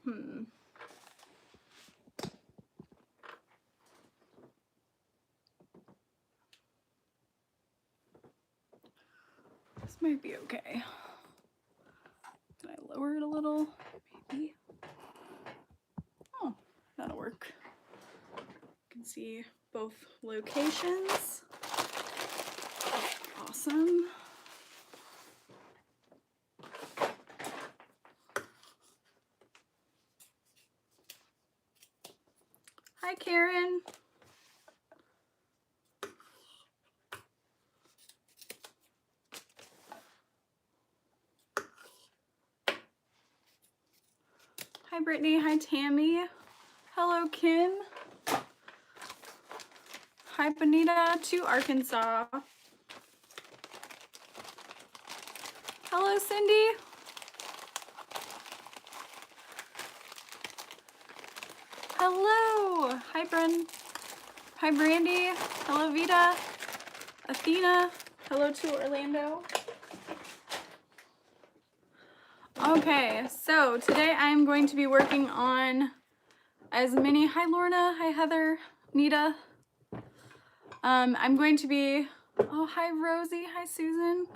This might be okay. Can I lower it a little? Maybe. Oh, that'll work. You can see both locations. Awesome. Hi, Karen. Hi, Brittany. Hi, Tammy. Hello, Kim. Hi, Bonita to Arkansas. Hello, Cindy. Hello. Hi, Bren. Hi, Brandy. Hello, Vita. Athena. Hello to Orlando. Okay, so today I'm going to be working on as many, hi Lorna, hi Heather, Nita. I'm going to be, oh hi Rosie, hi Susan.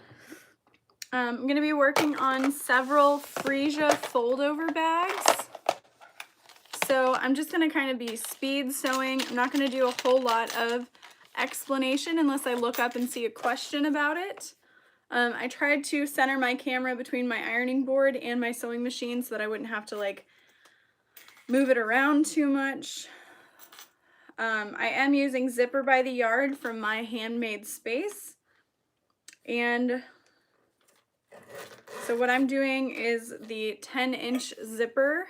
I'm going to be working on several Freesia fold over bags. So I'm just going to kind of be speed sewing. I'm not going to do a whole lot of explanation unless I look up and see a question about it. I tried to center my camera between my ironing board and my sewing machine so that I wouldn't have to like move it around too much. I am using Zipper by the Yard from My Handmade Space. And so what I'm doing is the 10-inch zipper.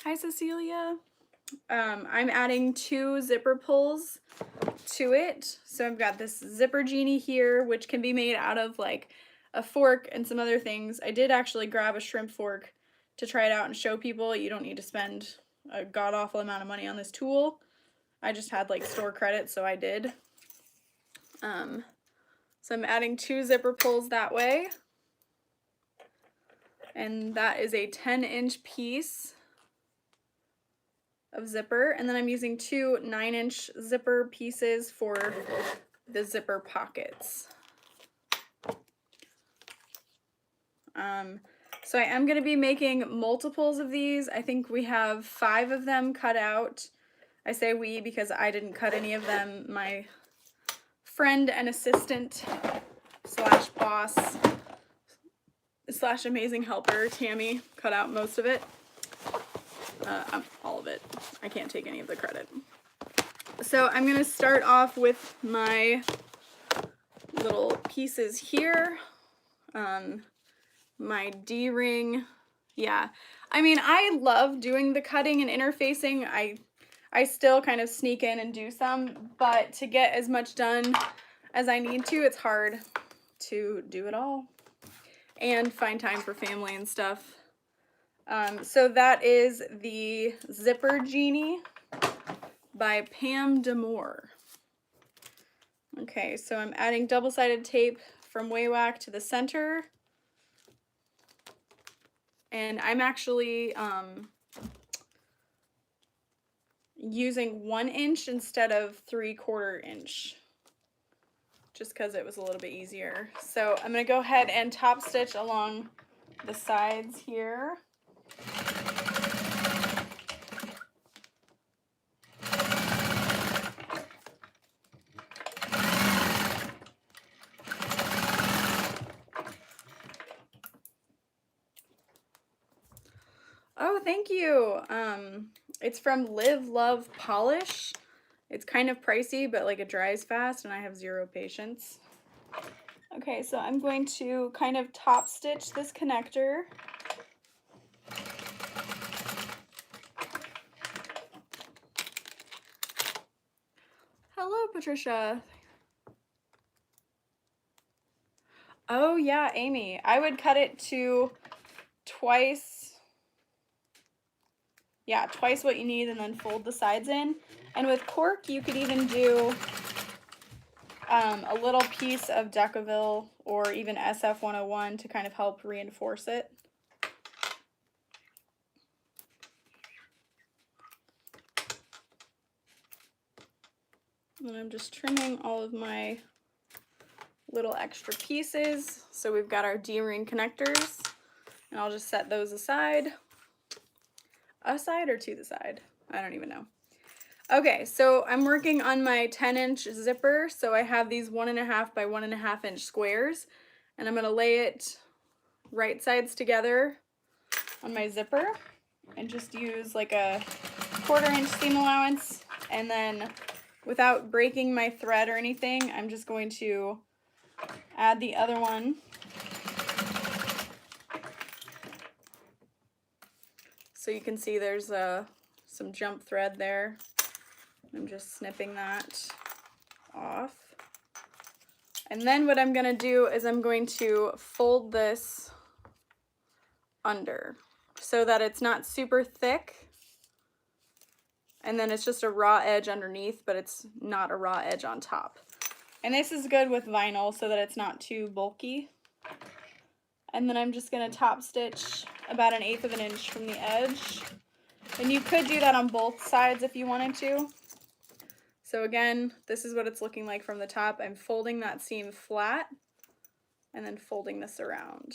Hi Cecilia. I'm adding 2 zipper pulls to it. So I've got this zipper genie here, which can be made out of like a fork and some other things. I did actually grab a shrimp fork to try it out and show people. You don't need to spend a god-awful amount of money on this tool. I just had like store credit, so I did. So I'm adding 2 zipper pulls that way. And that is a 10-inch piece of zipper, and then I'm using 2 9-inch zipper pieces for the zipper pockets. So I am going to be making multiples of these. I think we have 5 of them cut out. I say we because I didn't cut any of them. My friend and assistant slash boss slash amazing helper, Tammy, cut out most of it. All of it. I can't take any of the credit. So I'm going to start off with my little pieces here. My D-ring. Yeah. I mean, I love doing the cutting and interfacing. I still kind of sneak in and do some, but to get as much done as I need to, it's hard to do it all and find time for family and stuff. So that is the Zipper Genie by Pam Demore. Okay, so I'm adding double-sided tape from Waywack to the center. And I'm actually using 1 inch instead of 3/4 inch, just because it was a little bit easier. So I'm going to go ahead and top stitch along the sides here. Oh, thank you. It's from Live Love Polish. It's kind of pricey, but like it dries fast and I have 0 patience. Okay, so I'm going to kind of top stitch this connector. Hello, Patricia. Oh yeah, Amy. I would cut it to twice what you need and then fold the sides in. And with cork, you could even do a little piece of Decaville or even SF 101 to kind of help reinforce it. And I'm just trimming all of my little extra pieces. So we've got our D-ring connectors, and I'll just set those aside. Aside or to the side? I don't even know. Okay, so I'm working on my 10-inch zipper. So I have these 1.5 by 1.5 inch squares, and I'm gonna lay it right sides together on my zipper and just use like a 1/4 inch seam allowance, and then without breaking my thread or anything, I'm just going to add the other one. So you can see there's some jump thread there. I'm just snipping that off. And then what I'm going to do is I'm going to fold this under so that it's not super thick. And then it's just a raw edge underneath, but it's not a raw edge on top. And this is good with vinyl so that it's not too bulky. And then I'm just going to top stitch about 1/8 of an inch from the edge. And you could do that on both sides if you wanted to. So again, this is what it's looking like from the top. I'm folding that seam flat and then folding this around.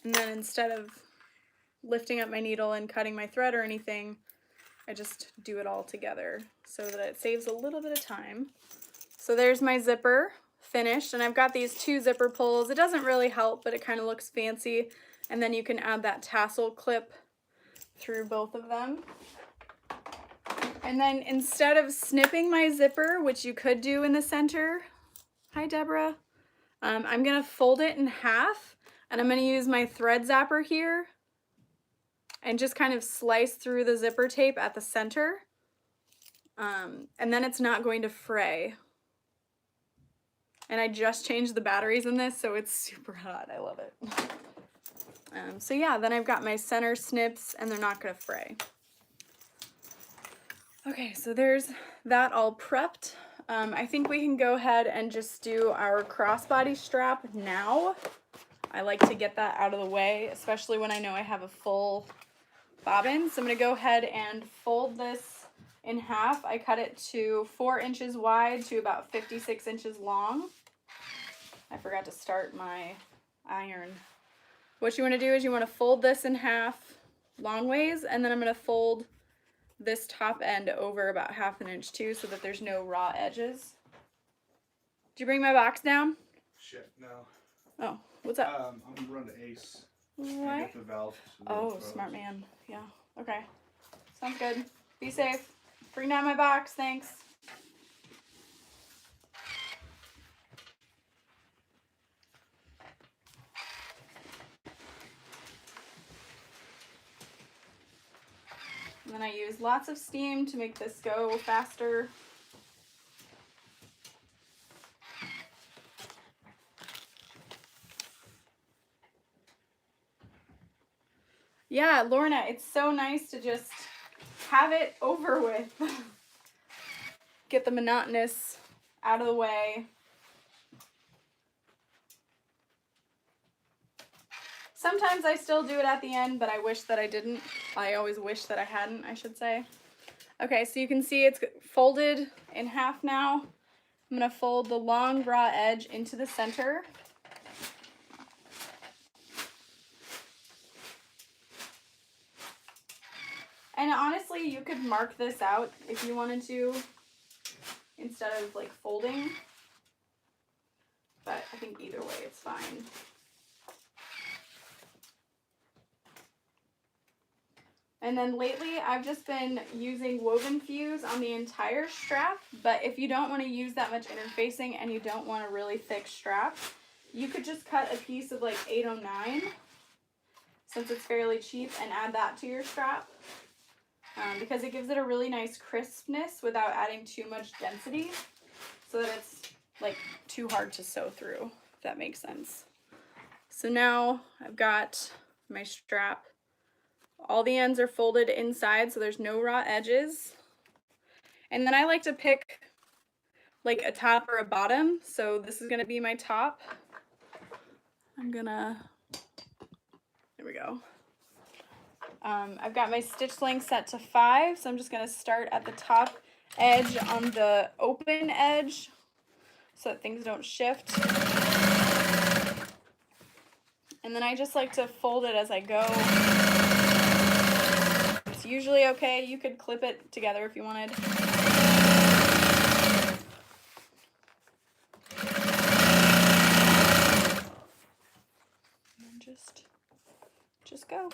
And then instead of lifting up my needle and cutting my thread or anything, I just do it all together so that it saves a little bit of time. So there's my zipper finished, and I've got these 2 zipper pulls. It doesn't really help, but it kind of looks fancy. And then you can add that tassel clip through both of them. And then instead of snipping my zipper, which you could do in the center, hi Deborah, I'm gonna fold it in half, and I'm gonna use my thread zapper here and just kind of slice through the zipper tape at the center. And then it's not going to fray. And I just changed the batteries in this, so it's super hot. I love it. So yeah, then I've got my center snips, and they're not gonna fray. Okay, so there's that all prepped. I think we can go ahead and just do our crossbody strap now. I like to get that out of the way, especially when I know I have a full bobbin. So I'm gonna go ahead and fold this in half. I cut it to 4 inches wide to about 56 inches long. I forgot to start my iron. What you want to do is you want to fold this in half long ways, and then I'm going to fold this top end over about 1/2 inch too, so that there's no raw edges. Did you bring my box down? Shit, no. Oh, what's up? I'm gonna run to Ace. Why? Get the valve. Oh, smart man. Yeah. Okay. Sounds good. Be safe. Bring down my box. Thanks. And then I use lots of steam to make this go faster. Yeah, Lorna, it's so nice to just have it over with. Get the monotonous out of the way. Sometimes I still do it at the end, but I wish that I didn't. I always wish that I hadn't, I should say. Okay, so you can see it's folded in half now. I'm going to fold the long raw edge into the center. And honestly, you could mark this out if you wanted to, instead of like folding. But I think either way it's fine. And then lately I've just been using woven fuse on the entire strap, but if you don't want to use that much interfacing and you don't want a really thick strap, you could just cut a piece of like 809, since it's fairly cheap, and add that to your strap, because it gives it a really nice crispness without adding too much density, so that it's like too hard to sew through, if that makes sense. So now I've got my strap. All the ends are folded inside, so there's no raw edges. And then I like to pick like a top or a bottom. So this is gonna be my top. There we go. I've got my stitch length set to 5, so I'm just gonna start at the top edge on the open edge so that things don't shift. And then I just like to fold it as I go. It's usually okay. You could clip it together if you wanted. And just go.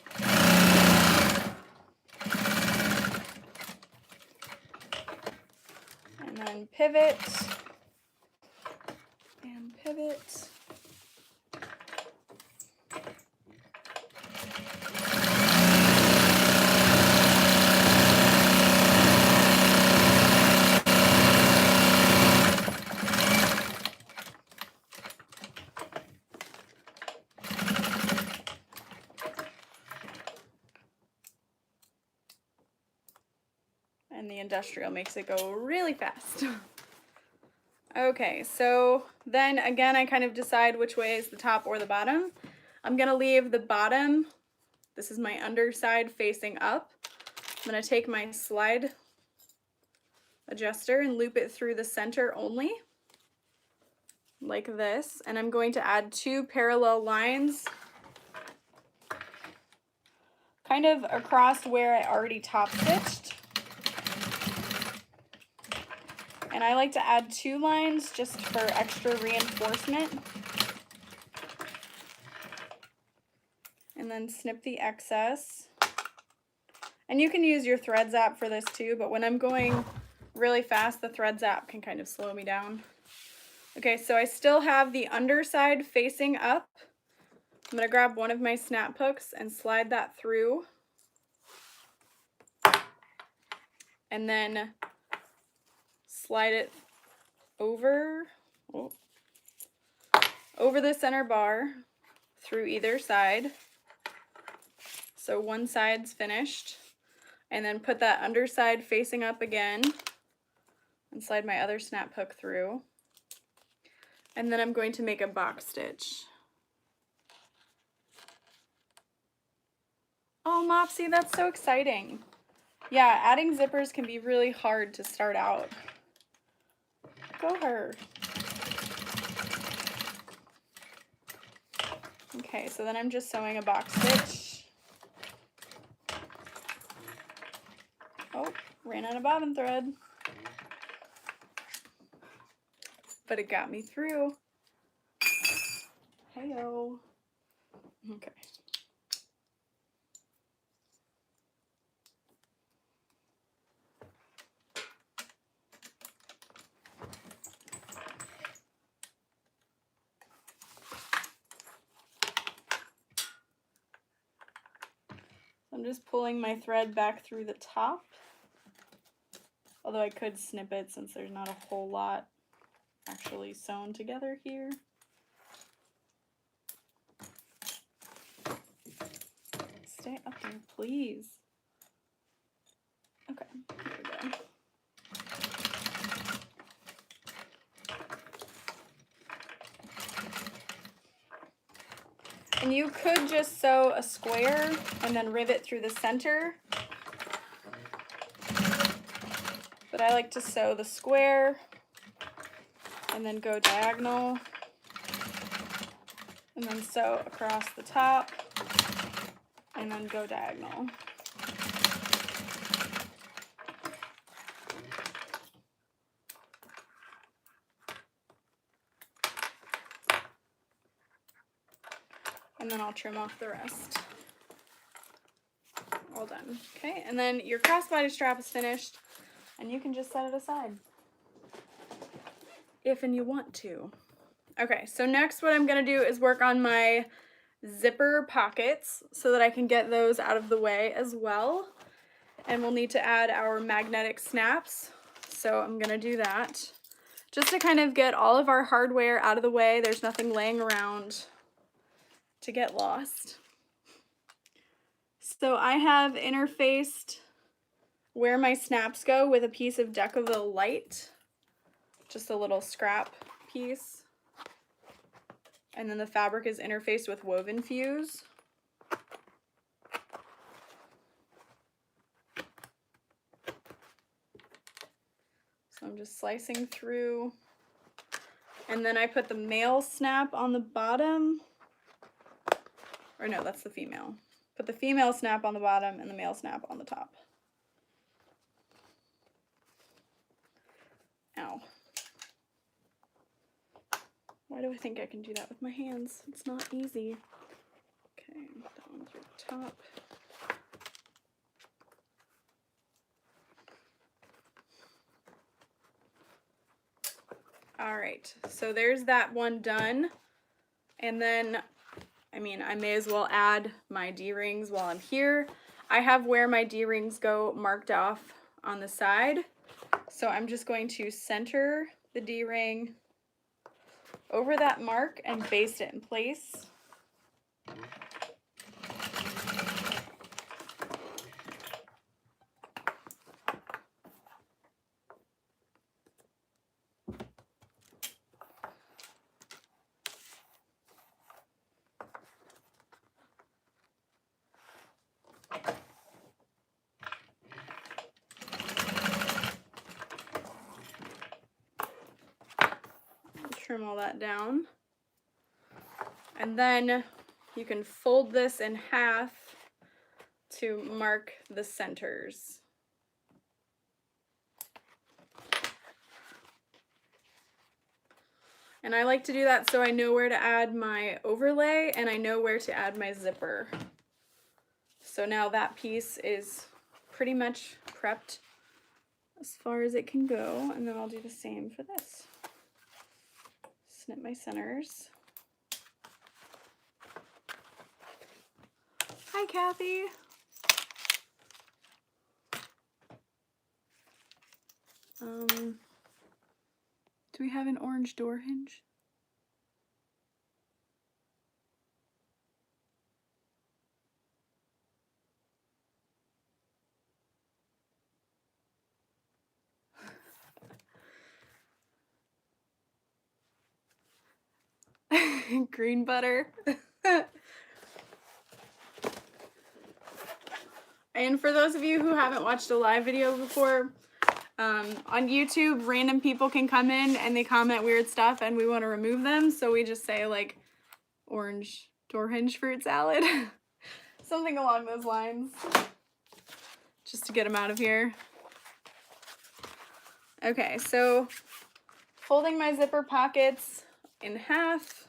And then pivot and pivot. And the industrial makes it go really fast. Okay, so then again, I kind of decide which way is the top or the bottom. I'm gonna leave the bottom, this is my underside facing up. I'm gonna take my slide adjuster and loop it through the center only, like this. And I'm going to add 2 parallel lines kind of across where I already top stitched. And I like to add 2 lines just for extra reinforcement. And then snip the excess. And you can use your thread zap for this too, but when I'm going really fast, the thread zap can kind of slow me down. Okay, so I still have the underside facing up. I'm gonna grab one of my snap hooks and slide that through. And then slide it over the center bar through either side. So one side's finished. And then put that underside facing up again and slide my other snap hook through. And then I'm going to make a box stitch. Oh, Mopsy, that's so exciting. Yeah, adding zippers can be really hard to start out. Go her. Okay, so then I'm just sewing a box stitch. Oh, ran out of bobbin thread. But it got me through. Hey-o. Okay. I'm just pulling my thread back through the top. Although I could snip it since there's not a whole lot actually sewn together here. Stay up there, please. Okay, here we go. And you could just sew a square and then rivet through the center. But I like to sew the square and then go diagonal and then sew across the top and then go diagonal. And then I'll trim off the rest. All done. Okay, and then your crossbody strap is finished and you can just set it aside if and you want to. Okay, so next what I'm gonna do is work on my zipper pockets so that I can get those out of the way as well. And we'll need to add our magnetic snaps. So I'm gonna do that just to kind of get all of our hardware out of the way. There's nothing laying around to get lost. So I have interfaced where my snaps go with a piece of Decoville Light, just a little scrap piece. And then the fabric is interfaced with woven fuse. So I'm just slicing through. And then I put the male snap on the bottom. Or no, that's the female. Put the female snap on the bottom and the male snap on the top. Ow. Why do I think I can do that with my hands? It's not easy. Okay, that one through the top. All right, so there's that one done. And then, I mean, I may as well add my D-rings while I'm here. I have where my D-rings go marked off on the side. So I'm just going to center the D-ring over that mark and baste it in place. Trim all that down. And then you can fold this in half to mark the centers. And I like to do that so I know where to add my overlay and I know where to add my zipper. So now that piece is pretty much prepped as far as it can go, and then I'll do the same for this. Snip my centers. Hi, Kathy. Do we have an orange door hinge? Green butter. And for those of you who haven't watched a live video before, on YouTube, random people can come in and they comment weird stuff and we want to remove them. So we just say like orange door hinge fruit salad. Something along those lines. Just to get them out of here. Okay, so folding my zipper pockets in half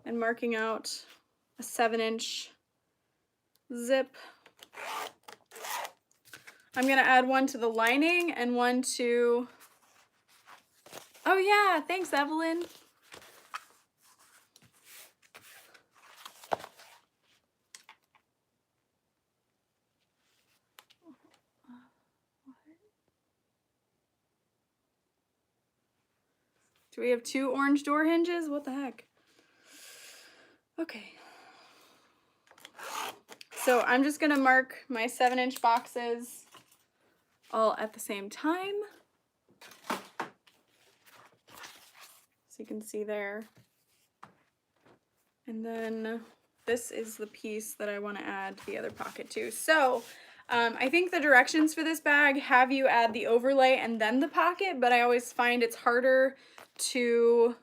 and marking out a 7-inch zip. I'm going to add one to the lining and one to... Oh yeah, thanks Evelyn. Do we have 2 orange door hinges? What the heck? Okay. So I'm just going to mark my 7-inch boxes all at the same time. So you can see there. And then this is the piece that I want to add the other pocket to. So I think the directions for this bag have you add the overlay and then the pocket, but I always find it's harder to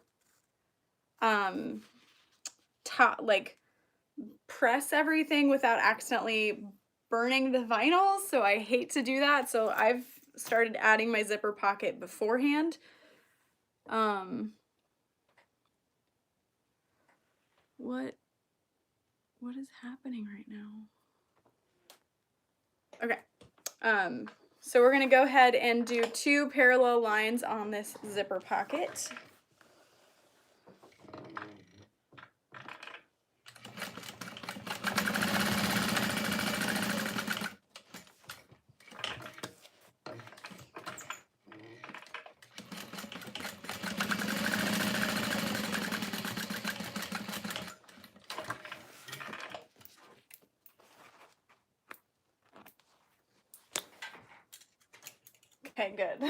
press everything without accidentally burning the vinyl, so I hate to do that. So I've started adding my zipper pocket beforehand. What is happening right now? Okay. So we're gonna go ahead and do 2 parallel lines on this zipper pocket. Okay, good.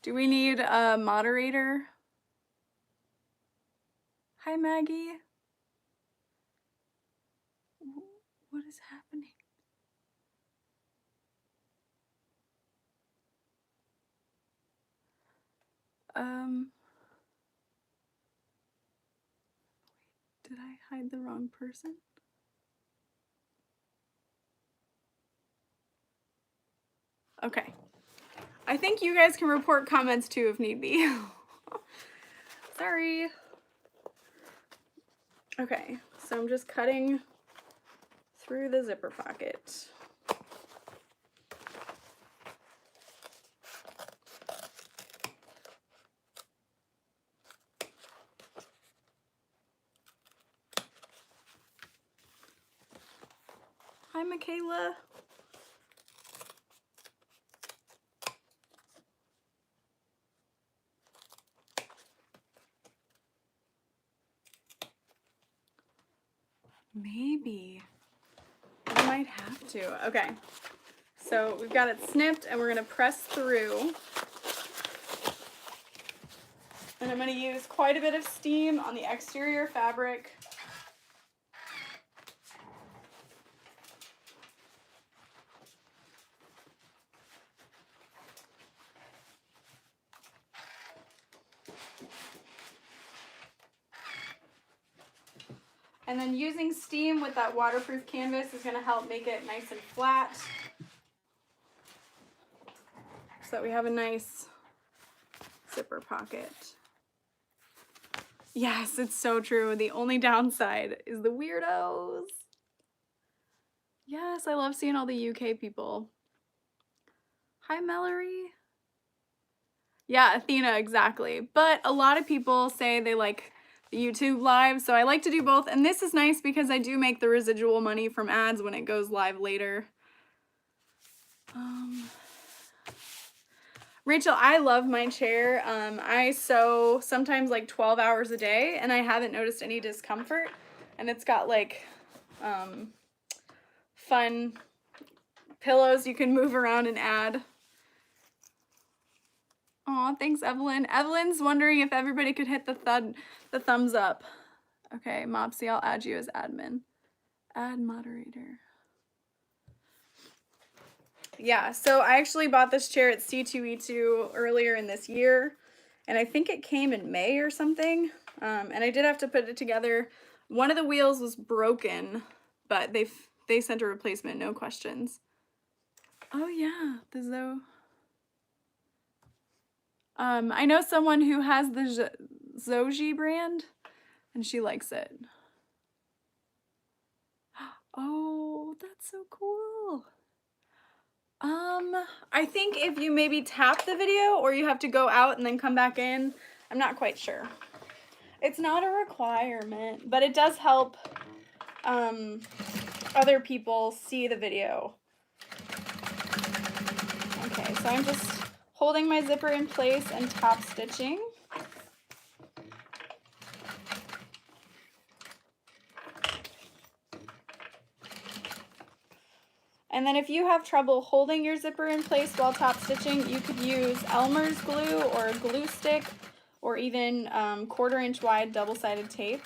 Do we need a moderator? Hi, Maggie. What is happening? Did I hide the wrong person? Okay. I think you guys can report comments too if need be. Sorry. Okay, so I'm just cutting through the zipper pocket. Hi, Michaela. Maybe. I might have to. Okay. So we've got it snipped and we're gonna press through. And I'm gonna use quite a bit of steam on the exterior fabric. And then using steam with that waterproof canvas is gonna help make it nice and flat. So that we have a nice zipper pocket. Yes, it's so true. The only downside is the weirdos. Yes, I love seeing all the UK people. Hi, Mallory. Yeah, Athena, exactly. But a lot of people say they like the YouTube live, so I like to do both. And this is nice because I do make the residual money from ads when it goes live later. Rachel, I love my chair. I sew sometimes like 12 hours a day and I haven't noticed any discomfort. And it's got like fun pillows you can move around and add. Aw, thanks, Evelyn. Evelyn's wondering if everybody could hit the thumbs up. Okay, Mopsy, I'll add you as admin. Add moderator. Yeah, so I actually bought this chair at C2E2 earlier in this year, and I think it came in May or something, and I did have to put it together. One of the wheels was broken, but they sent a replacement, no questions. Oh yeah, the Zoe. I know someone who has the Zoji brand, and she likes it. Oh, that's so cool. I think if you maybe tap the video or you have to go out and then come back in, I'm not quite sure. It's not a requirement, but it does help other people see the video. Okay, so I'm just holding my zipper in place and top stitching. And then if you have trouble holding your zipper in place while top stitching, you could use Elmer's glue or a glue stick or even 1/4 inch wide double-sided tape.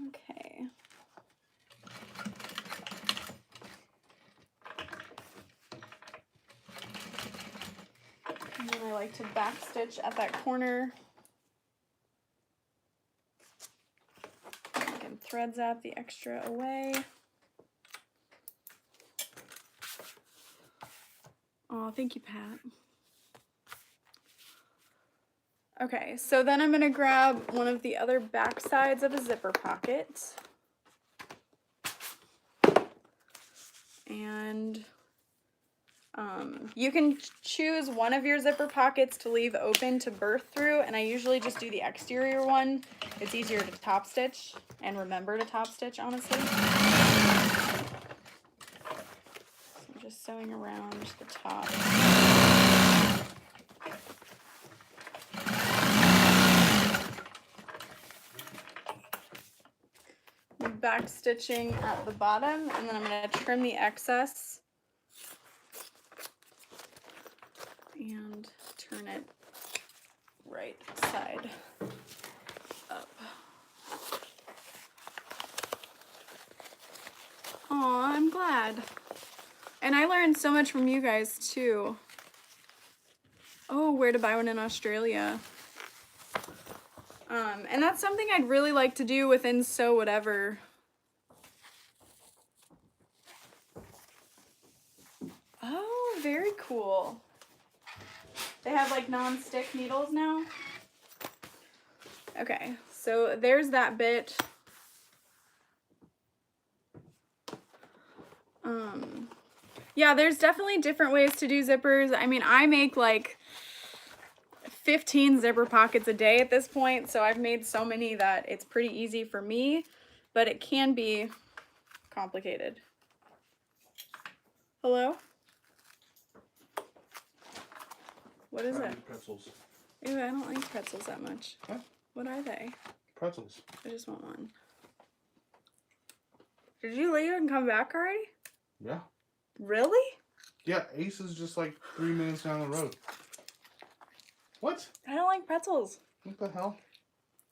Okay. And then I like to back stitch at that corner. I can thread zap the extra away. Oh, thank you, Pat. Okay, so then I'm gonna grab one of the other back sides of a zipper pocket. And you can choose one of your zipper pockets to leave open to birth through, and I usually just do the exterior one. It's easier to top stitch and remember to top stitch, honestly. So I'm just sewing around the top. Back stitching at the bottom, and then I'm going to trim the excess glad. And I learned so much from you guys too. Oh, where to buy one in Australia. And that's something I'd really like to do within Sew Whatever. Oh, very cool. They have like non-stick needles now. Okay, so there's that bit. Yeah, there's definitely different ways to do zippers. I mean, I make like 15 zipper pockets a day at this point, so I've made so many that it's pretty easy for me, but it can be complicated. Hello? What is it? Pretzels. Ew, I don't like pretzels that much. Huh? What are they? Pretzels. I just want one. Did you leave and come back already? Yeah. Really? Yeah, Ace is just like 3 minutes down the road. What? I don't like pretzels. What the hell?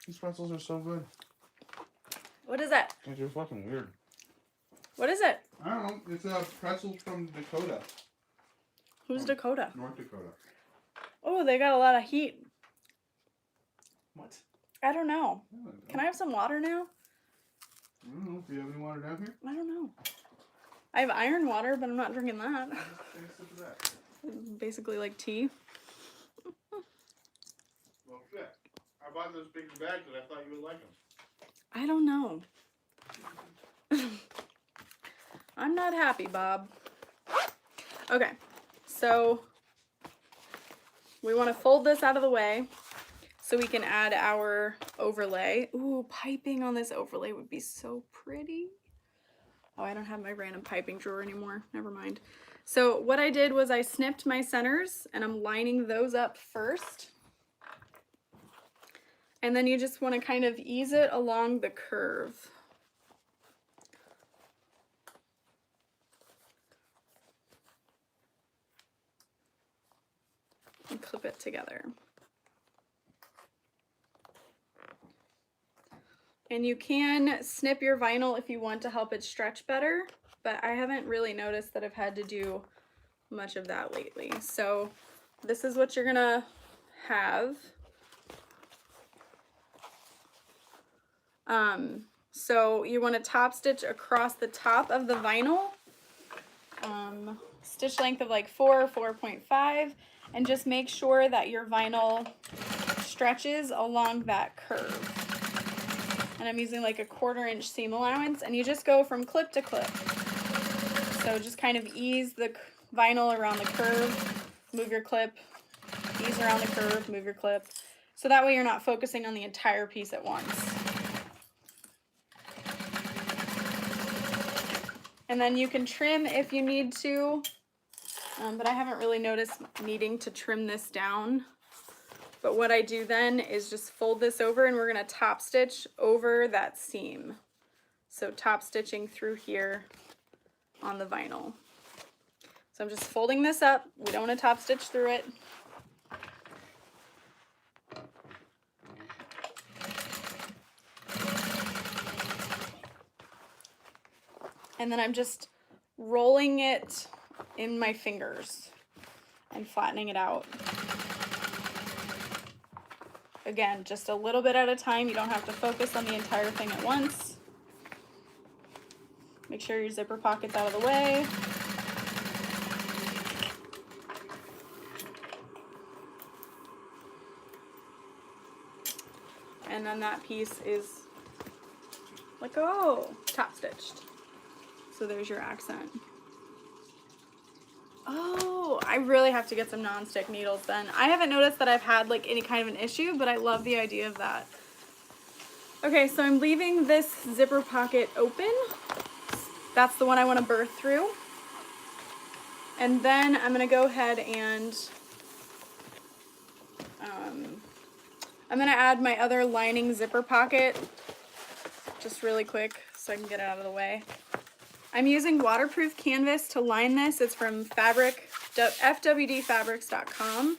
These pretzels are so good. What is that? They're fucking weird. What is it? I don't know. It's a pretzel from Dakota. Who's Dakota? North Dakota. Oh, they got a lot of heat. What? I don't know. Can I have some water now? I don't know. Do you have any water down here? I don't know. I have iron water, but I'm not drinking that. Take a sip of that. Basically like tea. Well, shit. I bought those big bags because I thought you would like them. I don't know. I'm not happy, Bob. Okay, so we want to fold this out of the way so we can add our overlay. Ooh, piping on this overlay would be so pretty. Oh, I don't have my random piping drawer anymore. Never mind. So what I did was I snipped my centers and I'm lining those up first. And then you just want to kind of ease it along the curve. And clip it together. And you can snip your vinyl if you want to help it stretch better, but I haven't really noticed that I've had to do much of that lately. So this is what you're gonna have. So you want to top stitch across the top of the vinyl, stitch length of like 4.5, and just make sure that your vinyl stretches along that curve. And I'm using like a 1/4 inch seam allowance, and you just go from clip to clip. So just kind of ease the vinyl around the curve, move your clip, ease around the curve, move your clip. So that way you're not focusing on the entire piece at once. And then you can trim if you need to, but I haven't really noticed needing to trim this down. But what I do then is just fold this over, and we're gonna top stitch over that seam. So top stitching through here on the vinyl. So I'm just folding this up. We don't want to top stitch through it. And then I'm just rolling it in my fingers and flattening it out. Again, just a little bit at a time. You don't have to focus on the entire thing at once. Make sure your zipper pocket's out of the way. And then that piece is like, oh, top stitched. So there's your accent. Oh, I really have to get some non-stick needles then. I haven't noticed that I've had like any kind of an issue, but I love the idea of that. Okay, so I'm leaving this zipper pocket open. That's the one I want to birth through. And then I'm gonna go ahead and I'm gonna add my other lining zipper pocket just really quick so I can get it out of the way. I'm using waterproof canvas to line this. It's from fwdfabrics.com.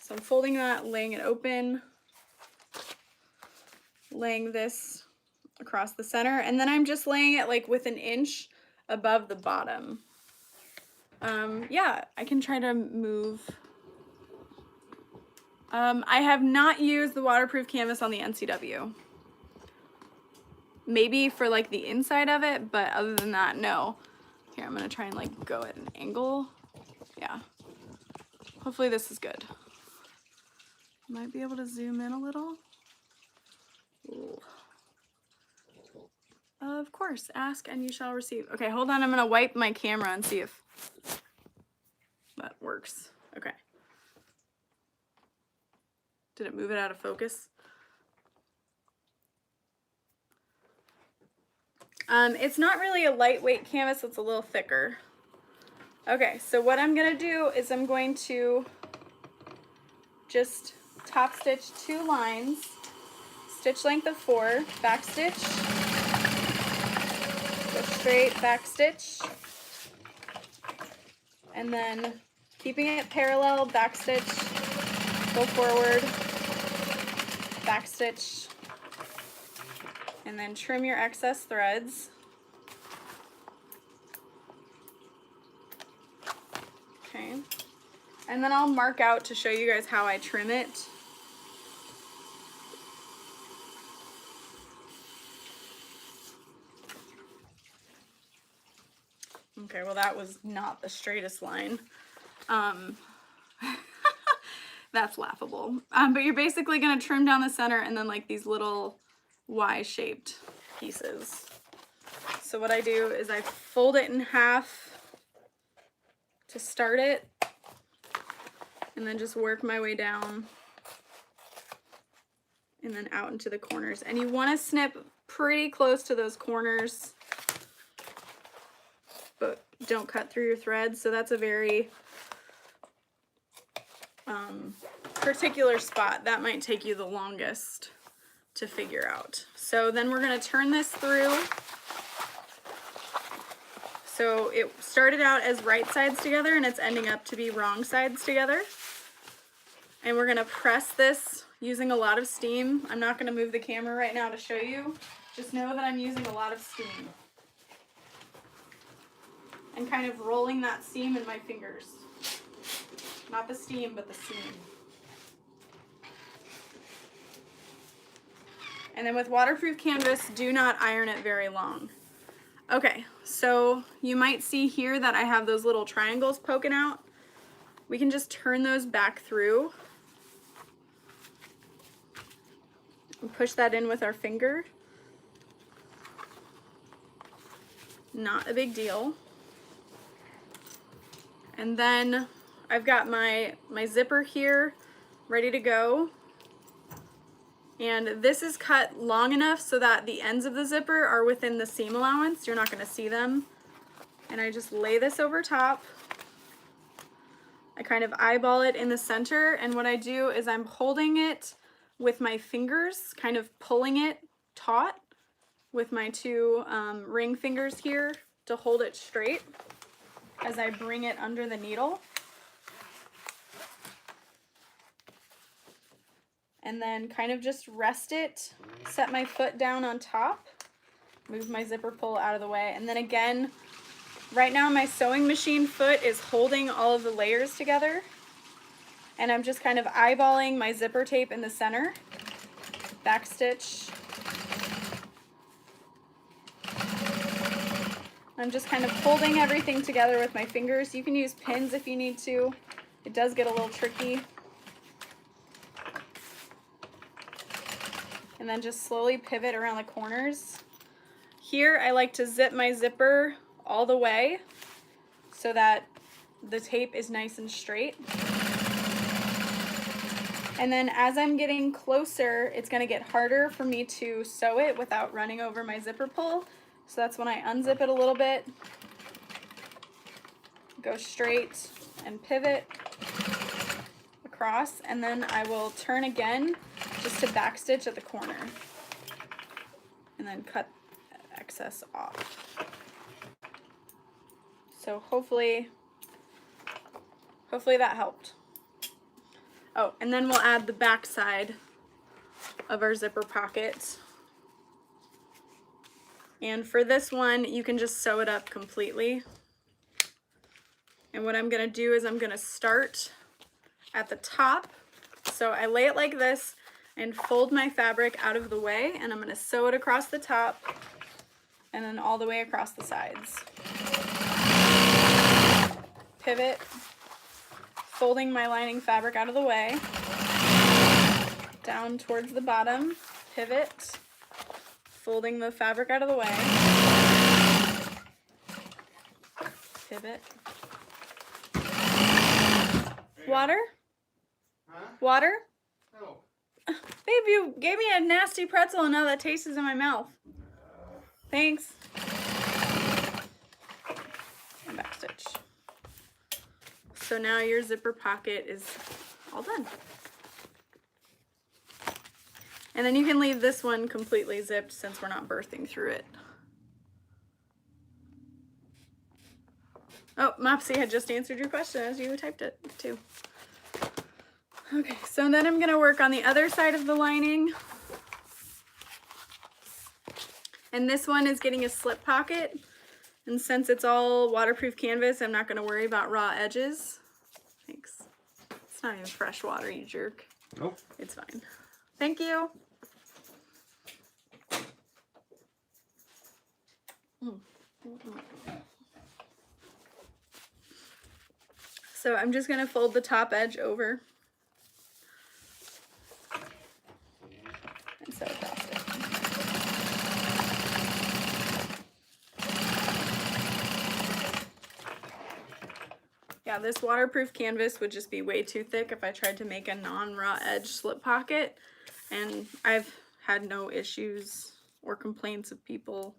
So I'm folding that, laying it open, laying this across the center, and then I'm just laying it like with 1 inch above the bottom. Yeah, I can try to move. I have not used the waterproof canvas on the NCW. Maybe for like the inside of it, but other than that, no. Here, I'm gonna try and like go at an angle. Yeah. Hopefully this is good. Might be able to zoom in a little. Ooh. Of course, ask and you shall receive. Okay, hold on, I'm gonna wipe my camera and see if that works. Okay. Did it move it out of focus? It's not really a lightweight canvas, it's a little thicker. Okay, so what I'm gonna do is I'm going to just top stitch 2 lines, stitch length of 4, back stitch, go straight, back stitch, and then keeping it parallel, back stitch, go forward, back stitch, and then trim your excess threads. Okay, and then I'll mark out to show you guys how I trim it. Okay, well that was not the straightest line. That's laughable. But you're basically gonna trim down the center and then like these little Y-shaped pieces. So what I do is I fold it in half to start it and then just work my way down and then out into the corners. And you wanna snip pretty close to those corners, but don't cut through your threads. So that's a very particular spot. That might take you the longest to figure out. So then we're gonna turn this through. So it started out as right sides together and it's ending up to be wrong sides together. And we're gonna press this using a lot of steam. I'm not gonna move the camera right now to show you. Just know that I'm using a lot of steam. And kind of rolling that seam in my fingers. Not the steam, but the seam. And then with waterproof canvas, do not iron it very long. Okay, so you might see here that I have those little triangles poking out. We can just turn those back through. And push that in with our finger. Not a big deal. And then I've got my zipper here ready to go. And this is cut long enough so that the ends of the zipper are within the seam allowance. You're not gonna see them. And I just lay this over top. I kind of eyeball it in the center, and what I do is I'm holding it with my fingers, kind of pulling it taut with my 2 ring fingers here to hold it straight as I bring it under the needle. And then kind of just rest it, set my foot down on top, move my zipper pull out of the way, and then again, right now my sewing machine foot is holding all of the layers together, and I'm just kind of eyeballing my zipper tape in the center, back stitch. I'm just kind of holding everything together with my fingers. You can use pins if you need to. It does get a little tricky. And then just slowly pivot around the corners. Here I like to zip my zipper all the way so that the tape is nice and straight. And then as I'm getting closer, it's gonna get harder for me to sew it without running over my zipper pull. So that's when I unzip it a little bit, go straight and pivot across, and then I will turn again just to backstitch at the corner and then cut excess off. So hopefully that helped. Oh, and then we'll add the back side of our zipper pocket. And for this one, you can just sew it up completely. And what I'm gonna do is I'm gonna start at the top. So I lay it like this and fold my fabric out of the way, and I'm gonna sew it across the top and then all the way across the sides. Pivot, folding my lining fabric out of the way, down towards the bottom, pivot, folding the fabric out of the way, pivot. Water? Huh? Water? No. Babe, you gave me a nasty pretzel and now that taste is in my mouth. Thanks. And backstitch. So now your zipper pocket is all done. And then you can leave this one completely zipped since we're not birthing through it. Oh, Mopsy had just answered your question as you typed it too. Okay, so then I'm gonna work on the other side of the lining. And this one is getting a slip pocket. And since it's all waterproof canvas, I'm not gonna worry about raw edges. Thanks. It's not even fresh water, you jerk. Nope. It's fine. Thank you. So I'm just gonna fold the top edge over and sew across it. Yeah, this waterproof canvas would just be way too thick if I tried to make a non-raw edge slip pocket, and I've had no issues or complaints of people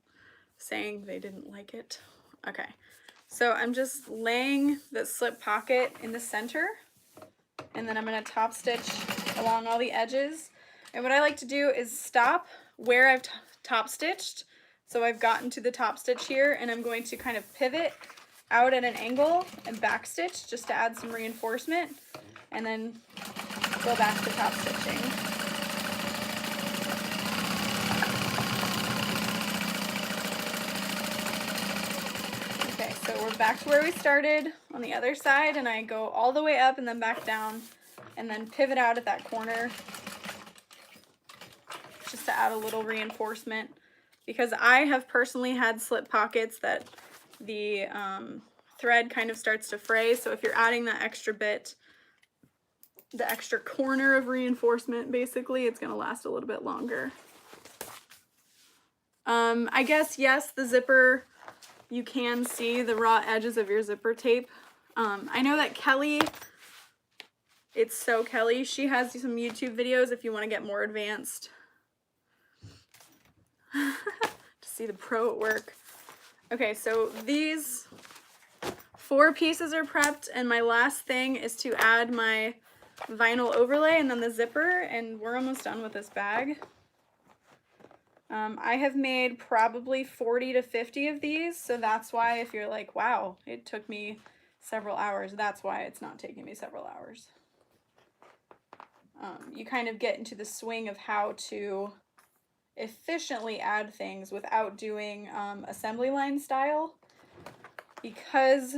saying they didn't like it. Okay. So I'm just laying the slip pocket in the center, and then I'm going to top stitch along all the edges. And what I like to do is stop where I've top stitched. So I've gotten to the top stitch here, and I'm going to kind of pivot out at an angle and back stitch just to add some reinforcement, and then go back to top stitching. Okay, so we're back to where we started on the other side, and I go all the way up and then back down and then pivot out at that corner just to add a little reinforcement, because I have personally had slip pockets that the thread kind of starts to fray. So if you're adding that extra bit, the extra corner of reinforcement, basically, it's going to last a little bit longer. I guess, yes, the zipper, you can see the raw edges of your zipper tape. I know that Kelly, it's So Kelly, she has some YouTube videos if you want to get more advanced to see the pro at work. Okay, so these 4 pieces are prepped, and my last thing is to add my vinyl overlay and then the zipper, and we're almost done with this bag. I have made probably 40 to 50 of these, so that's why if you're like, wow, it took me several hours, that's why it's not taking me several hours. You kind of get into the swing of how to efficiently add things without doing assembly line style, because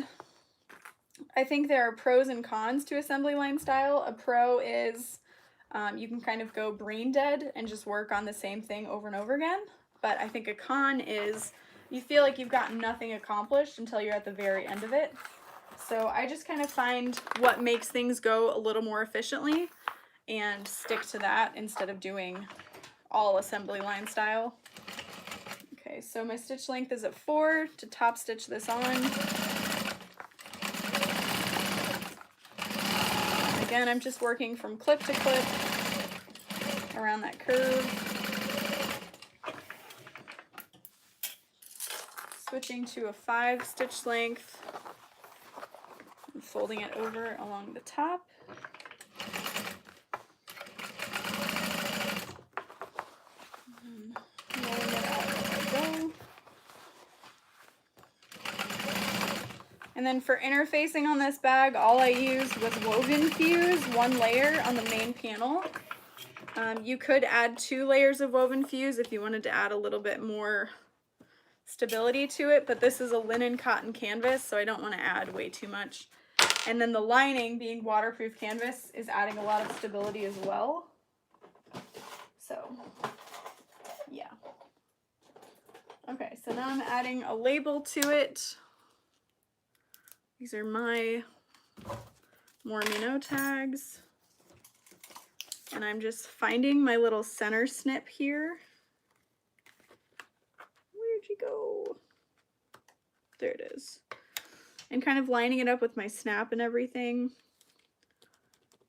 I think there are pros and cons to assembly line style. A pro is you can kind of go brain dead and just work on the same thing over and over again. But I think a con is you feel like you've gotten nothing accomplished until you're at the very end of it. So I just kind of find what makes things go a little more efficiently and stick to that instead of doing all assembly line style. Okay, so my stitch length is at 4 to top stitch this on. Again, I'm just working from clip to clip around that curve. Switching to a 5 stitch length and folding it over along the top. And rolling it out as I go. And then for interfacing on this bag, all I used was woven fuse, 1 layer on the main panel. You could add 2 layers of woven fuse if you wanted to add a little bit more stability to it, but this is a linen cotton canvas, so I don't want to add way too much. And then the lining, being waterproof canvas, is adding a lot of stability as well. So, yeah. Okay, so now I'm adding a label to it. These are my more minnow tags. And I'm just finding my little center snip here. Where'd you go? There it is. And kind of lining it up with my snap and everything.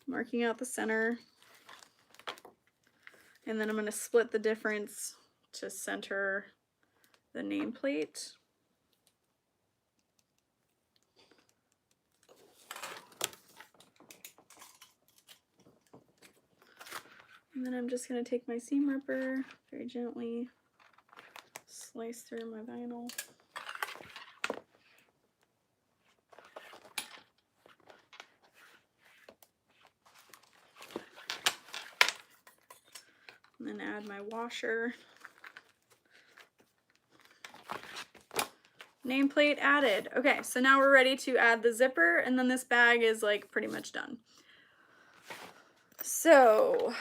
Marking out the center. And then I'm going to split the difference to center the nameplate. And then I'm just going to take my seam ripper, very gently slice through my vinyl. And then add my washer. Nameplate added. Okay, so now we're ready to add the zipper, and then this bag is like pretty much done. So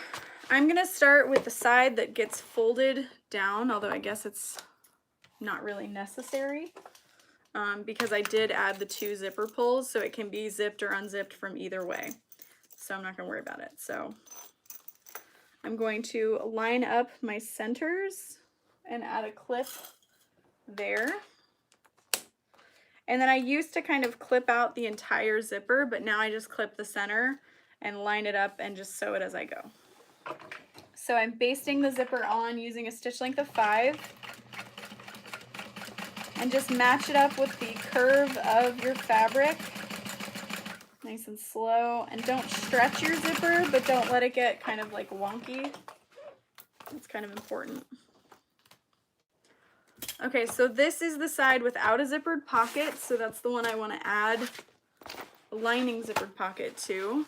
I'm gonna start with the side that gets folded down, although I guess it's not really necessary because I did add the 2 zipper pulls, so it can be zipped or unzipped from either way. So I'm not gonna worry about it. So I'm going to line up my centers and add a clip there. And then I used to kind of clip out the entire zipper, but now I just clip the center and line it up and just sew it as I go. So I'm basting the zipper on using a stitch length of 5 and just match it up with the curve of your fabric. Nice and slow, and don't stretch your zipper, but don't let it get kind of like wonky. It's kind of important. Okay, so this is the side without a zippered pocket, so that's the one I want to add a lining zippered pocket to.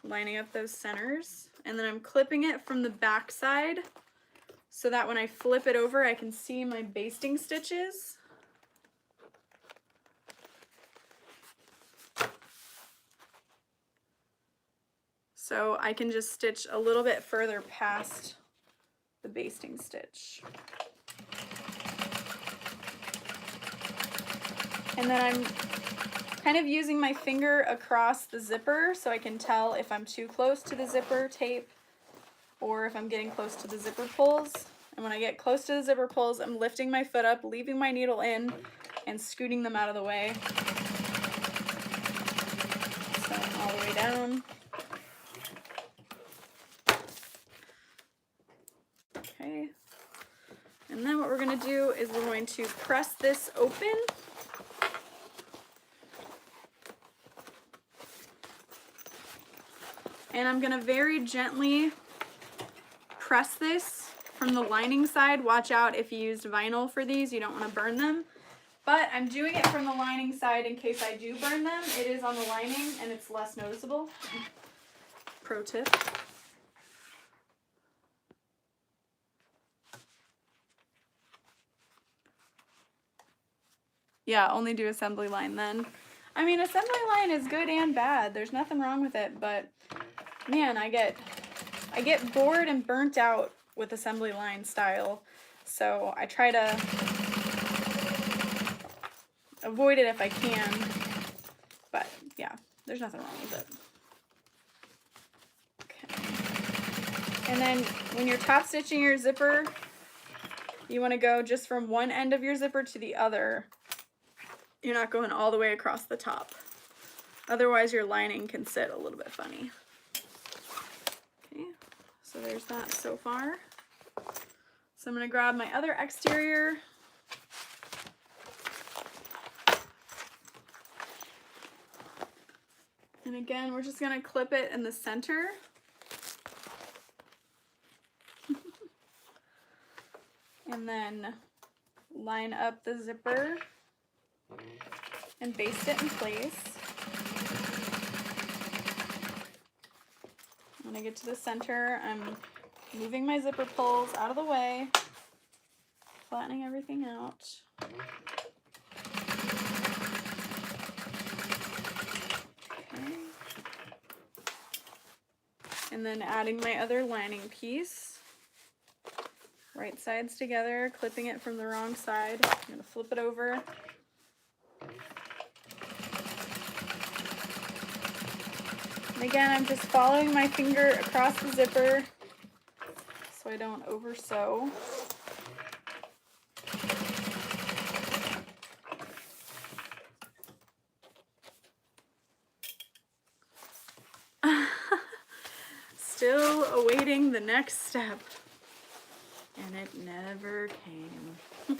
Lining up those centers, and then I'm clipping it from the back side so that when I flip it over I can see my basting stitches. So I can just stitch a little bit further past the basting stitch. And then I'm kind of using my finger across the zipper so I can tell if I'm too close to the zipper tape or if I'm getting close to the zipper pulls. And when I get close to the zipper pulls, I'm lifting my foot up, leaving my needle in, and scooting them out of the way. So all the way down. Okay. And then what we're going to do is we're going to press this open. And I'm going to very gently press this from the lining side. Watch out if you used vinyl for these, you don't want to burn them. But I'm doing it from the lining side in case I do burn them. It is on the lining and it's less noticeable. Pro tip. Yeah, only do assembly line then. I mean, assembly line is good and bad. There's nothing wrong with it, but man, I get bored and burnt out with assembly line style. So I try to avoid it if I can. But yeah, there's nothing wrong with it. Okay. And then when you're top stitching your zipper, you want to go just from one end of your zipper to the other. You're not going all the way across the top. Otherwise your lining can sit a little bit funny. Okay, so there's that so far. So I'm going to grab my other exterior. And again, we're just going to clip it in the center. And then line up the zipper and baste it in place. When I get to the center, I'm moving my zipper pulls out of the way flattening everything out. Okay. And then adding my other lining piece. Right sides together, clipping it from the wrong side. I'm going to flip it over. And again, I'm just following my finger across the zipper so I don't over sew. Still awaiting the next step, and it never came.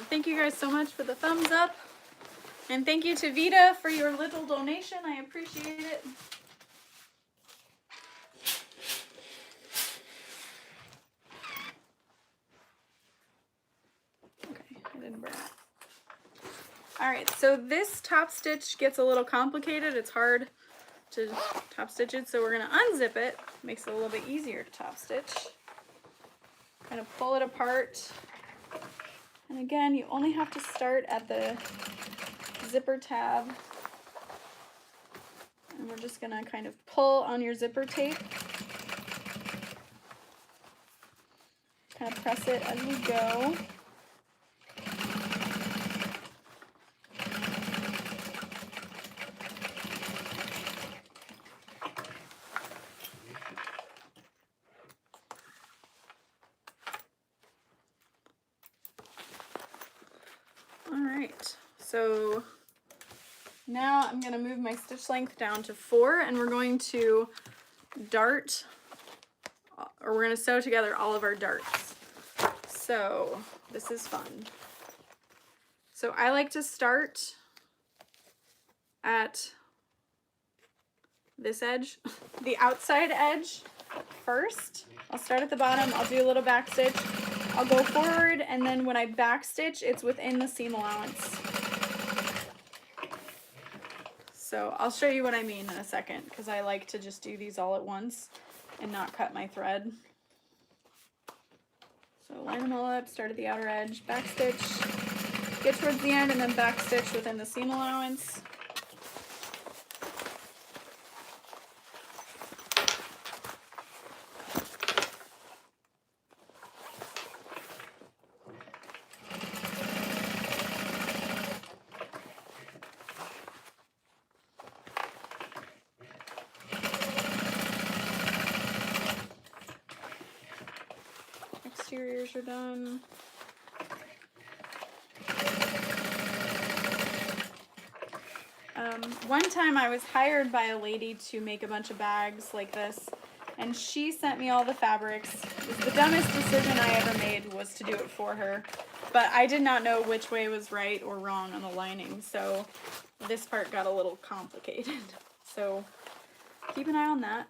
Thank you guys so much for the thumbs up, and thank you to Vita for your little donation. I appreciate it. Okay, I didn't burn it. All right, so this top stitch gets a little complicated. It's hard to top stitch it, so we're gonna unzip it. Makes it a little bit easier to top stitch. Kind of pull it apart. And again, you only have to start at the zipper tab. And we're just gonna kind of pull on your zipper tape. Kind of press it as we go. So now I'm going to move my stitch length down to 4, and we're going to dart, or we're going to sew together all of our darts. So this is fun. So I like to start at this edge, the outside edge first. I'll start at the bottom, I'll do a little back stitch, I'll go forward, and then when I back stitch, it's within the seam allowance. So I'll show you what I mean in a second, because I like to just do these all at once and not cut my thread. So line them all up, start at the outer edge, back stitch, get towards the end, and then back stitch within the seam allowance. Exteriors are done. One time I was hired by a lady to make a bunch of bags like this, and she sent me all the fabrics. It was the dumbest decision I ever made, was to do it for her, but I did not know which way was right or wrong on the lining, so this part got a little complicated. So keep an eye on that.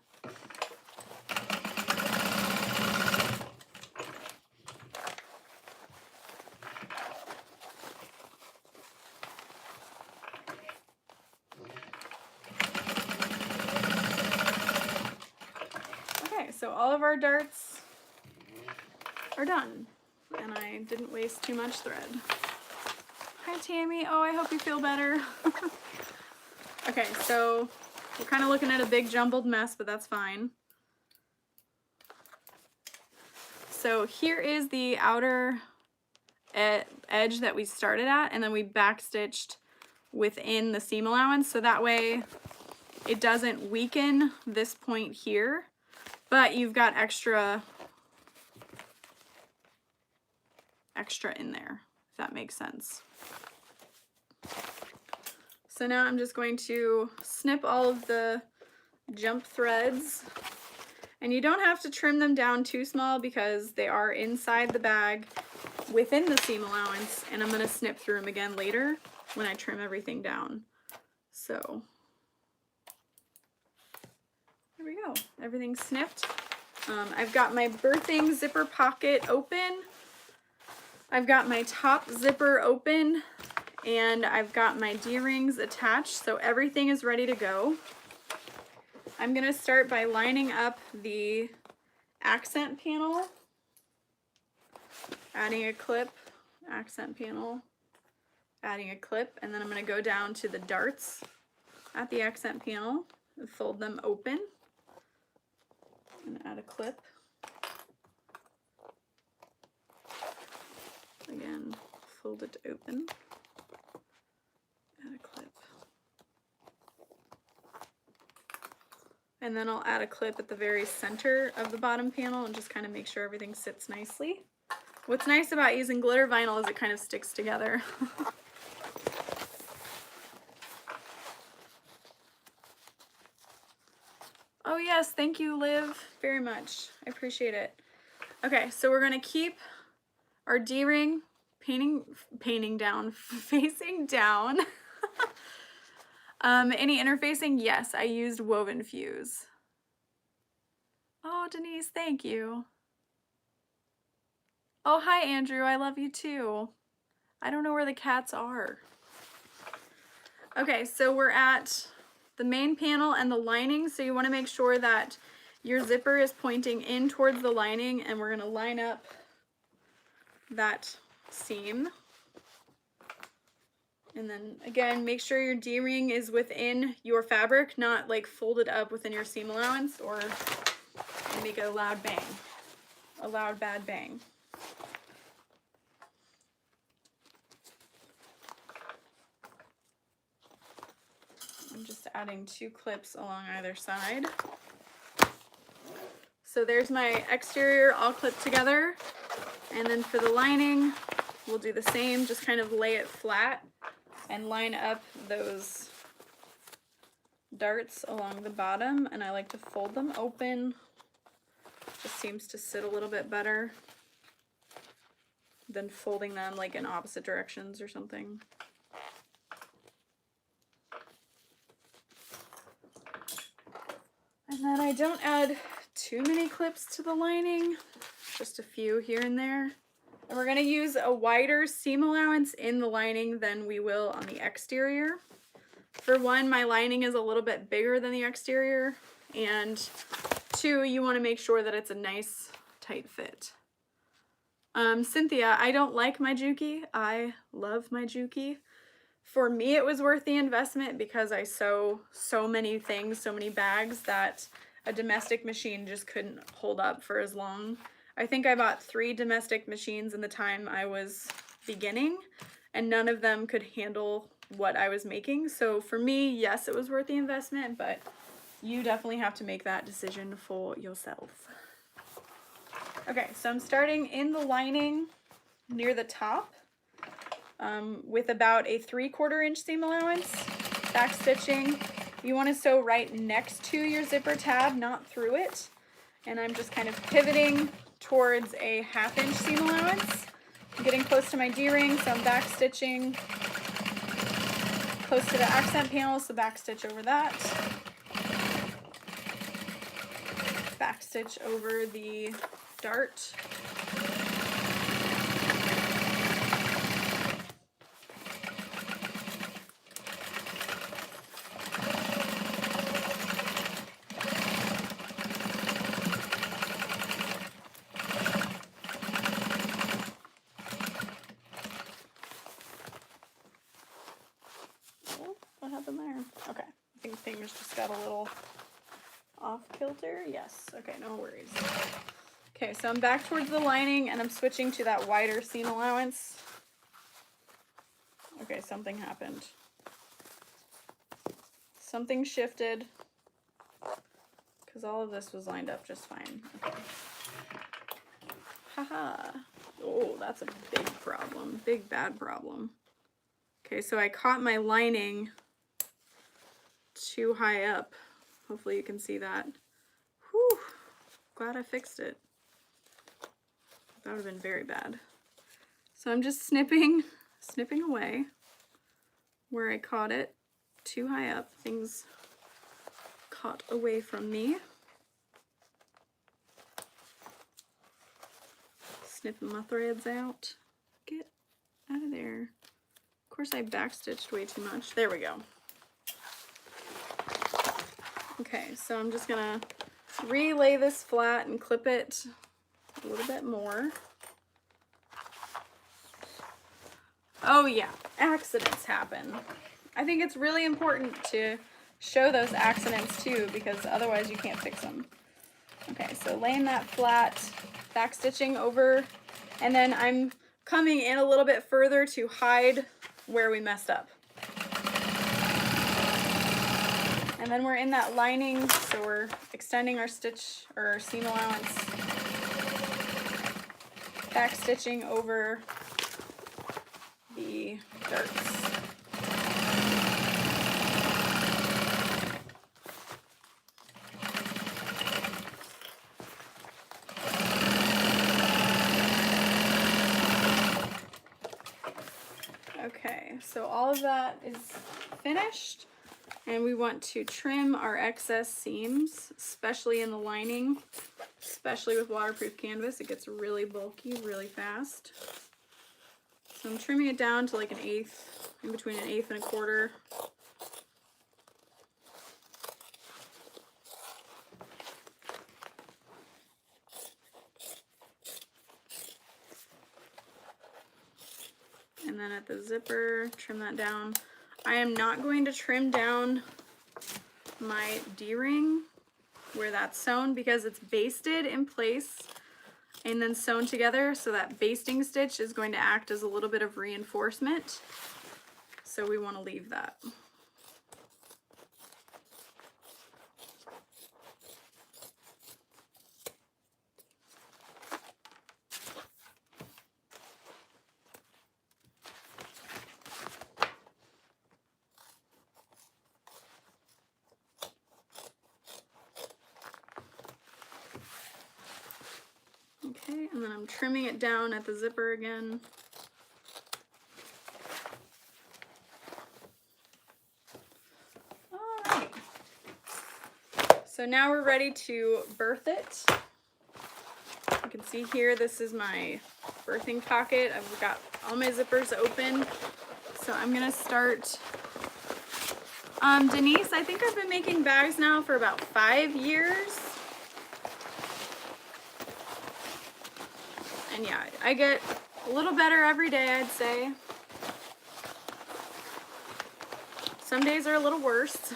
So all of our darts are done, and I didn't waste too much thread. Hi Tammy, oh I hope you feel better. Okay, so we're kind of looking at a big jumbled mess, but that's fine. So here is the outer edge that we started at, and then we backstitched within the seam allowance, so that way it doesn't weaken this point here. But you've got extra in there, if that makes sense. So now I'm just going to snip all of the jump threads. And you don't have to trim them down too small because they are inside the bag within the seam allowance. And I'm going to snip through them again later when I trim everything down. So there we go. Everything's snipped. I've got my birthing zipper pocket open. I've got my top zipper open, and I've got my D-rings attached, so everything is ready to go. I'm gonna start by lining up the accent panel. adding a clip, accent panel, adding a clip, and then I'm going to go down to the darts at the accent panel and fold them open and add a clip. Again, fold it open, add a clip. And then I'll add a clip at the very center of the bottom panel and just kind of make sure everything sits nicely. What's nice about using glitter vinyl is it kind of sticks together. Oh yes, thank you, Liv, very much. I appreciate it. Okay, so we're gonna keep our D-ring painting down, facing down. Any interfacing? Yes, I used Woven Fuse. Oh, Denise, thank you. Oh, hi, Andrew. I love you too. I don't know where the cats are. Okay, so we're at the main panel and the lining. So you want to make sure that your zipper is pointing in towards the lining, and we're going to line up that seam. And then again, make sure your D-ring is within your fabric, not like folded up within your seam allowance, or make a loud bang, a loud bad bang. I'm just adding 2 clips along either side. So there's my exterior all clipped together. And then for the lining, we'll do the same, just kind of lay it flat and line up those darts along the bottom. And I like to fold them open. Just seems to sit a little bit better than folding them like in opposite directions or something. And then I don't add too many clips to the lining, just a few here and there. And we're going to use a wider seam allowance in the lining than we will on the exterior. For one, my lining is a little bit bigger than the exterior, and 2, you want to make sure that it's a nice tight fit. Cynthia, I don't like my Juki. I love my Juki. For me, it was worth the investment because I sew so many things, so many bags, that a domestic machine just couldn't hold up for as long. I think I bought 3 domestic machines in the time I was beginning, and none of them could handle what I was making. So for me, yes, it was worth the investment, but you definitely have to make that decision for yourself. Okay, so I'm starting in the lining near the top with about a 3/4 inch seam allowance, back stitching. You want to sew right next to your zipper tab, not through it. And I'm just kind of pivoting towards a 1/2 inch seam allowance. I'm getting close to my D-ring, so I'm back stitching close to the accent panel, so back stitch over that. Back stitch over the dart. What happened there? Okay, I think fingers just got a little off kilter. Yes, okay, no worries. Okay, so I'm back towards the lining and I'm switching to that wider seam allowance. Okay, something happened. Something shifted because all of this was lined up just fine. Okay. Haha. Oh, that's a big problem. Big bad problem. Okay, so I caught my lining too high up. Hopefully you can see that. Whew. Glad I fixed it. That would have been very bad. So I'm just snipping away where I caught it too high up. Things caught away from me. Snipping my threads out. Get out of there. Of course I backstitched way too much. There we go. Okay, so I'm just gonna relay this flat and clip it a little bit more. Oh yeah, accidents happen. I think it's really important to show those accidents too, because otherwise you can't fix them. Okay, so laying that flat, back stitching over, and then I'm coming in a little bit further to hide where we messed up. And then we're in that lining, so we're extending our stitch or our seam allowance, back stitching over the darts. Okay, so all of that is finished, and we want to trim our excess seams, especially in the lining, especially with waterproof canvas. It gets really bulky really fast. So I'm trimming it down to like 1/8, in between 1/8 and 1/4. And then at the zipper, trim that down. I am not going to trim down my D-ring where that's sewn because it's basted in place and then sewn together, so that basting stitch is going to act as a little bit of reinforcement. So we want to leave that. Okay, and then I'm trimming it down at the zipper again. All right. So now we're ready to birth it. You can see here, this is my birthing pocket. I've got all my zippers open. So I'm gonna start. Denise, I think I've been making bags now for about 5 years. And yeah, I get a little better every day, I'd say. Some days are a little worse.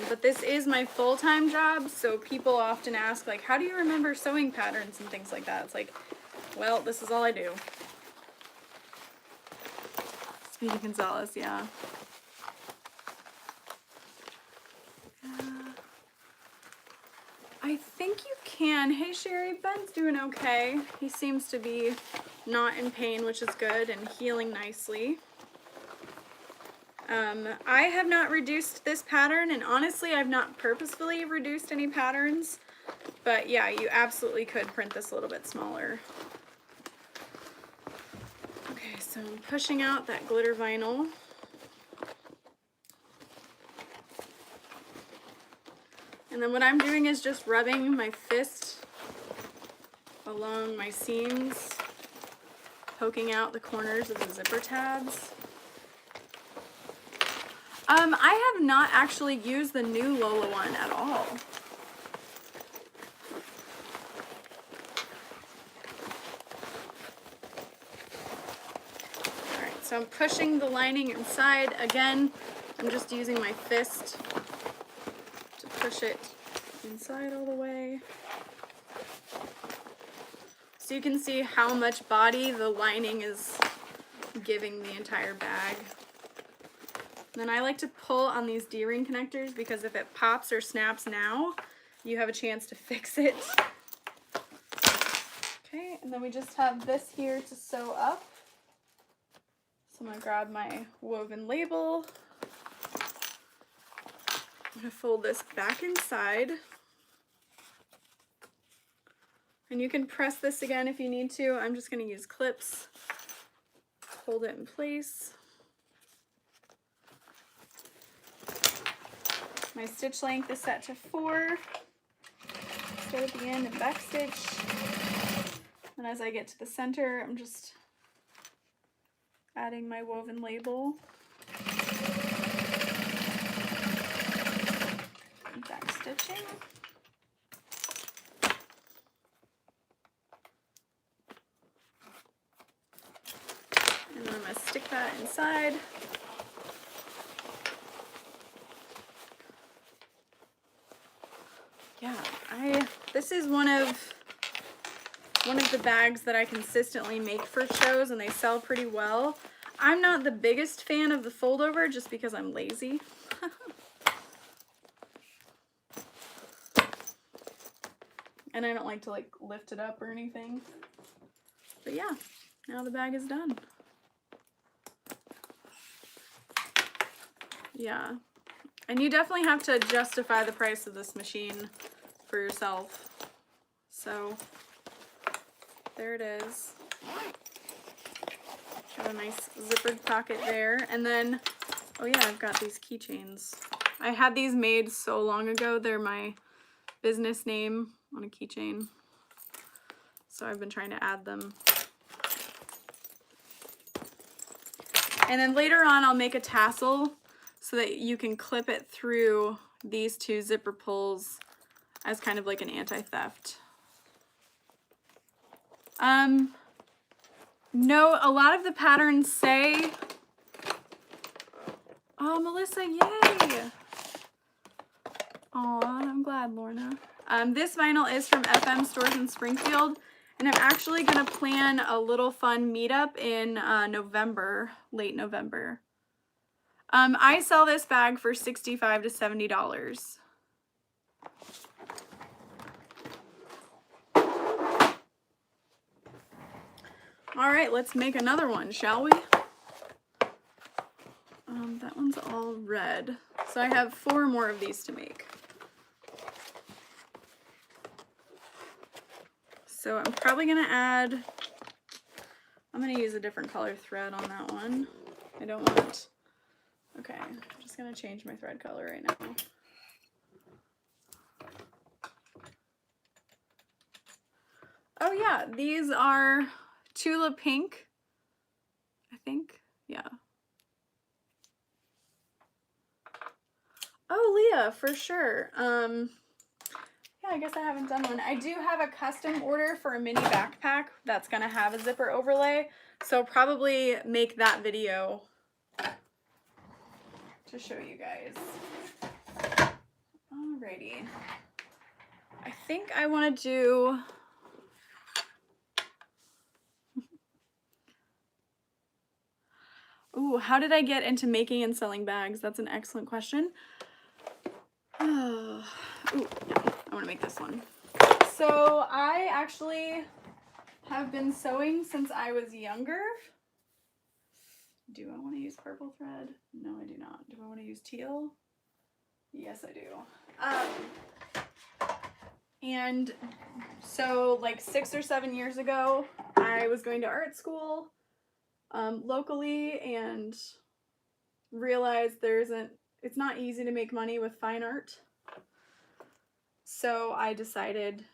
But this is my full-time job, so people often ask, like, how do you remember sewing patterns and things like that? It's like, well, this is all I do. Speedy Gonzalez, yeah. I think you can. Hey, Sherry, Ben's doing okay. He seems to be not in pain, which is good, and healing nicely. I have not reduced this pattern, and honestly, I've not purposefully reduced any patterns, but yeah, you absolutely could print this a little bit smaller. Okay, so I'm pushing out that glitter vinyl. And then what I'm doing is just rubbing my fist along my seams, poking out the corners of the zipper tabs. I have not actually used the new Lola one at all. Alright, so I'm pushing the lining inside. Again, I'm just using my fist to push it inside all the way. So you can see how much body the lining is giving the entire bag. Then I like to pull on these D-ring connectors because if it pops or snaps now, you have a chance to fix it. Okay, and then we just have this here to sew up. So I'm gonna grab my woven label. I'm gonna fold this back inside. And you can press this again if you need to. I'm just gonna use clips to hold it in place. My stitch length is set to 4. Start at the end and back stitch. And as I get to the center, I'm just adding my woven label. And back stitching. side. Yeah, this is one of the bags that I consistently make for shows, and they sell pretty well. I'm not the biggest fan of the fold over just because I'm lazy. And I don't like to like lift it up or anything. But yeah, now the bag is done. Yeah. And you definitely have to justify the price of this machine for yourself. So there it is. Got a nice zippered pocket there. And then, oh yeah, I've got these keychains. I had these made so long ago. They're my business name on a keychain. So I've been trying to add them. And then later on, I'll make a tassel so that you can clip it through these two zipper pulls as kind of like an anti-theft. No, a lot of the patterns say, oh, Melissa, yay. Oh, I'm glad, Lorna. This vinyl is from FM Stores in Springfield, and I'm actually gonna plan a little fun meetup in November, late November. I sell this bag for $65 to $70. All right, let's make another one, shall we? That one's all red. So I have 4 more of these to make. So I'm probably gonna add, I'm gonna use a different color thread on that one. I don't want, okay, I'm just gonna change my thread color right now. Oh yeah, these are Tula Pink, I think, yeah. Oh, Leah, for sure. Yeah, I guess I haven't done one. I do have a custom order for a mini backpack that's gonna have a zipper overlay, so probably make that video to show you guys. Alrighty. I think I want to do ooh, how did I get into making and selling bags? That's an excellent question. Ooh, yeah, I want to make this one. So I actually have been sewing since I was younger. Do I want to use purple thread? No, I do not. Do I want to use teal? Yes, I do. And so like 6 or 7 years ago, I was going to art school locally and realized it's not easy to make money with fine art. So I decided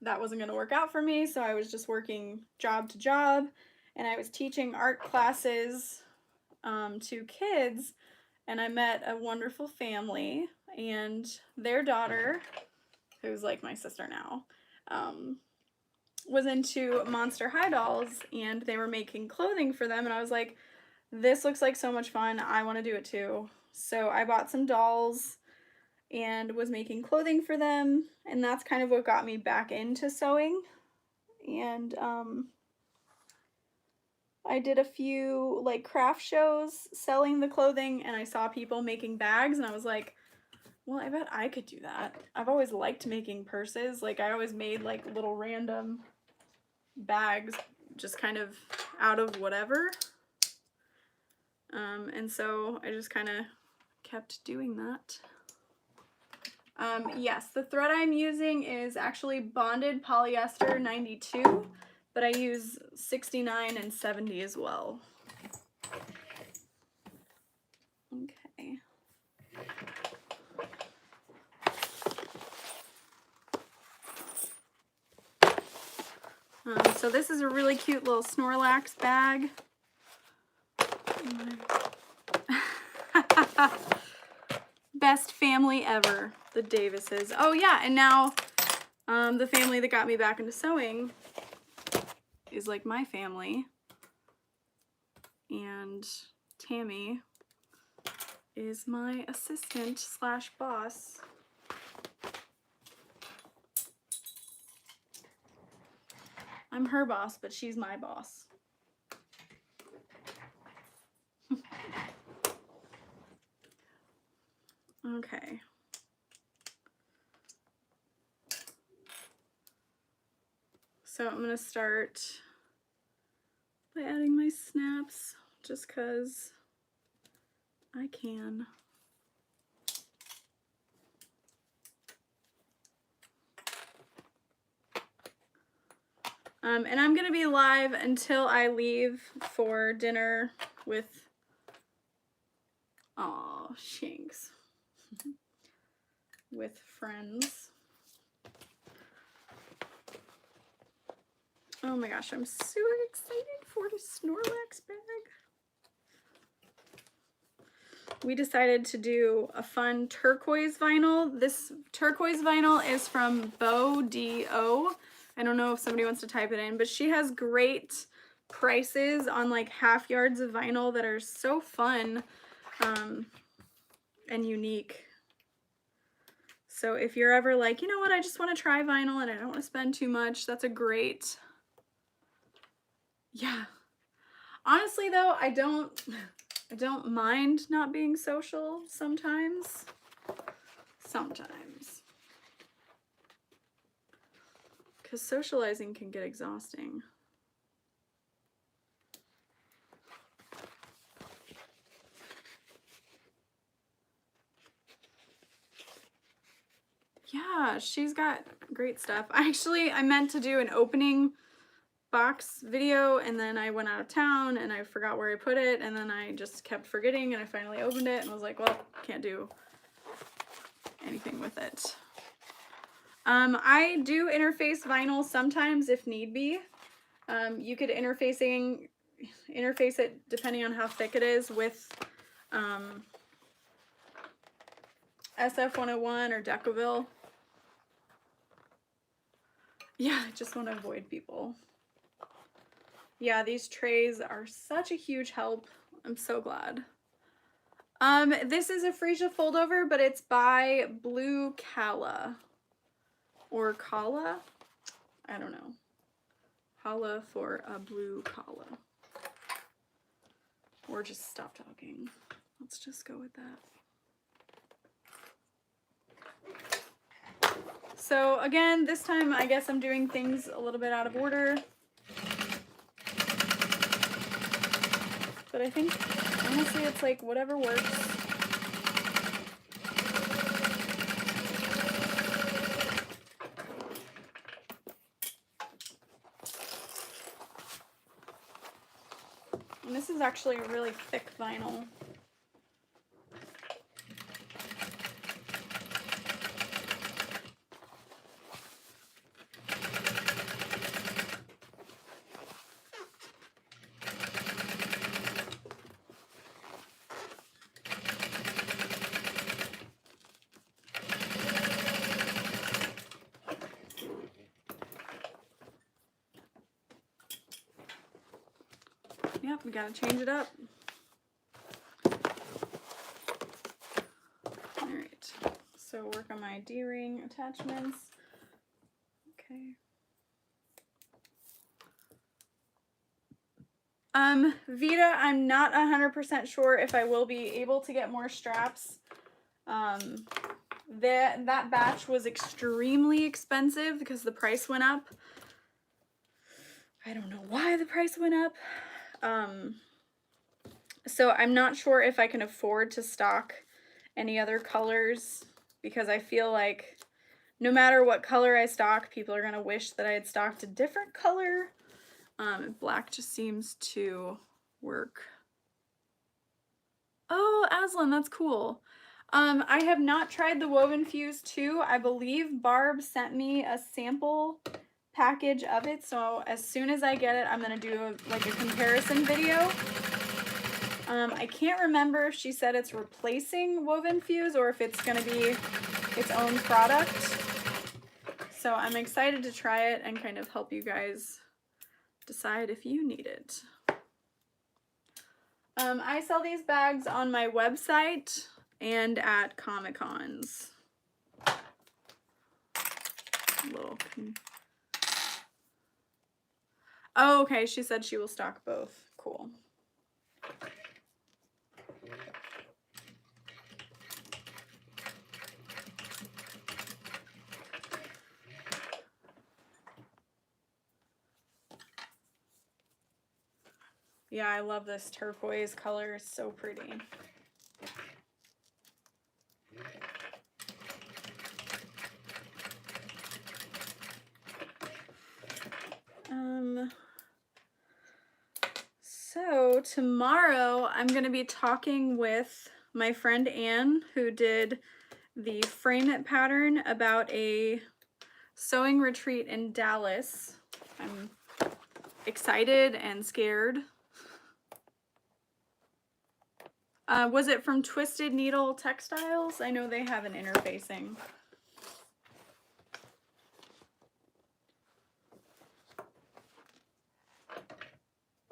that wasn't going to work out for me, so I was just working job to job, and I was teaching art classes to kids, and I met a wonderful family, and their daughter, who's like my sister now, was into Monster High dolls, and they were making clothing for them, and I was like, this looks like so much fun, I want to do it too. So I bought some dolls and was making clothing for them, and that's kind of what got me back into sewing. And I did a few like craft shows selling the clothing, and I saw people making bags, and I was like, well, I bet I could do that. I've always liked making purses. Like I always made like little random bags just kind of out of whatever. And so I just kind of kept doing that. Yes, the thread I'm using is actually bonded polyester 92, but I use 69 and 70 as well. Okay. So this is a really cute little Snorlax bag. Best family ever, the Davises. Oh yeah, and now the family that got me back into sewing is like my family, and Tammy is my assistant slash boss. I'm her boss, but she's my boss. Okay. So I'm going to start by adding my snaps just because I can. And I'm going to be live until I leave for dinner with, aw, Shanks, with friends. Oh my gosh, I'm so excited for the Snorlax bag. We decided to do a fun turquoise vinyl. This turquoise vinyl is from Bo D.O. I don't know if somebody wants to type it in, but she has great prices on like half yards of vinyl that are so fun and unique. So if you're ever like, you know what, I just want to try vinyl and I don't want to spend too much, that's a great, yeah. Honestly though, I don't mind not being social sometimes. Sometimes. Because socializing can get exhausting. Yeah, she's got great stuff. I meant to do an opening box video and then I went out of town and I forgot where I put it and then I just kept forgetting and I finally opened it and was like, well, can't do anything with it. I do interface vinyl sometimes if need be. You could interface it depending on how thick it is with SF101 or Decoville. Yeah, I just want to avoid people. Yeah, these trays are such a huge help. I'm so glad. This is a Freesia foldover, but it's by Blue Kala. Or Kala? I don't know. Hala for a blue Kala. Or just stop talking. Let's just go with that. So again, this time I guess I'm doing things a little bit out of order. But I think, honestly, it's like whatever works. And this is actually a really thick vinyl. Yep, we gotta change it up. Alright, so work on my D-ring attachments. Okay. Vita, I'm not 100% sure if I will be able to get more straps. That batch was extremely expensive because the price went up. I don't know why the price went up. So I'm not sure if I can afford to stock any other colors because I feel like no matter what color I stock, people are gonna wish that I had stocked a different color. Black just seems to work. Oh, Aslan, that's cool. I have not tried the Woven Fuse 2. I believe Barb sent me a sample package of it, so as soon as I get it, I'm gonna do like a comparison video. I can't remember if she said it's replacing Woven Fuse or if it's gonna be its own product. So I'm excited to try it and kind of help you guys decide if you need it. I sell these bags on my website and at Comic-Cons. Oh, okay, she said she will stock both. Cool. Yeah, I love this turquoise color. It's so pretty. So tomorrow I'm going to be talking with my friend Anne, who did the Frame It pattern, about a sewing retreat in Dallas. I'm excited and scared. Was it from Twisted Needle Textiles? I know they have an interfacing.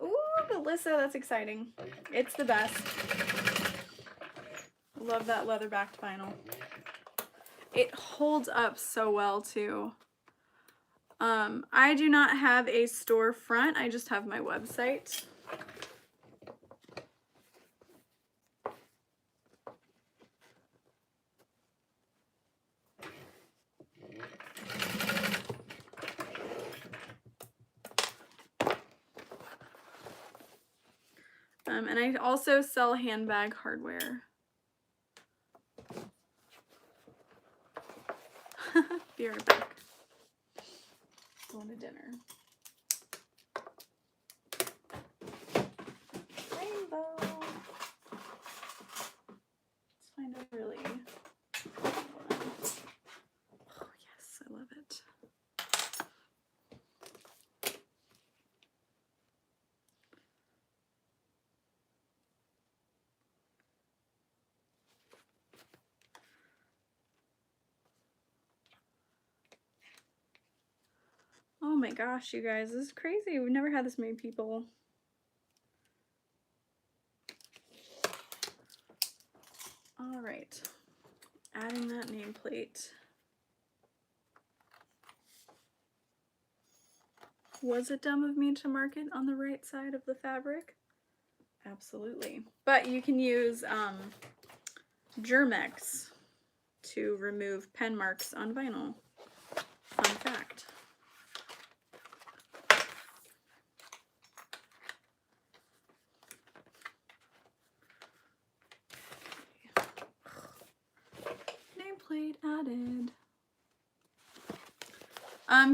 Ooh, Melissa, that's exciting. It's the best. Love that leather-backed vinyl. It holds up so well, too. I do not have a storefront. I just have my website. And I also sell handbag hardware. Be right back. Going to dinner. Rainbow. Let's find a really good one. Oh yes, I love it. Oh my gosh, you guys, this is crazy. We've never had this many people. All right, adding that nameplate. Was it dumb of me to mark it on the right side of the fabric? Absolutely. But you can use Germex to remove pen marks on vinyl. Fun fact. Nameplate added.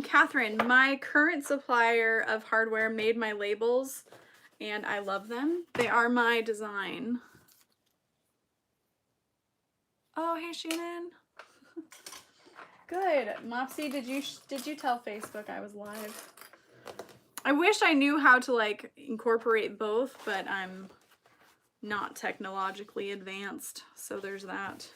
Catherine, my current supplier of hardware made my labels, and I love them. They are my design. Oh, hey Shannon. Good. Mopsy, did you tell Facebook I was live? I wish I knew how to like incorporate both, but I'm not technologically advanced, so there's that.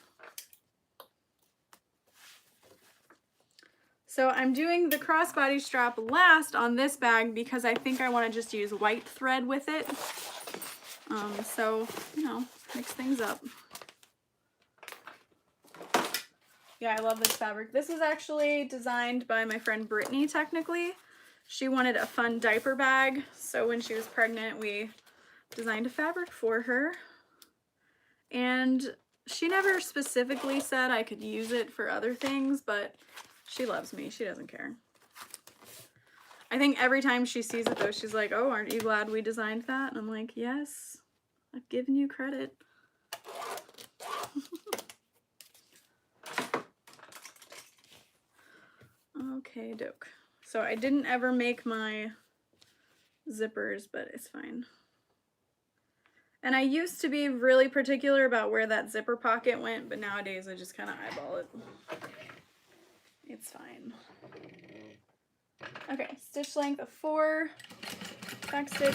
So I'm doing the crossbody strap last on this bag because I think I want to just use white thread with it. So, you know, mix things up. Yeah, I love this fabric. This is actually designed by my friend Brittany, technically. She wanted a fun diaper bag, so when she was pregnant, we designed a fabric for her. And she never specifically said I could use it for other things, but she loves me. She doesn't care. I think every time she sees it, though, she's like, oh, aren't you glad we designed that? And I'm like, yes, I've given you credit. Okay, doke. So I didn't ever make my zippers, but it's fine. And I used to be really particular about where that zipper pocket went, but nowadays I just kind of eyeball it. It's fine. Okay, stitch length of 4, back stitch.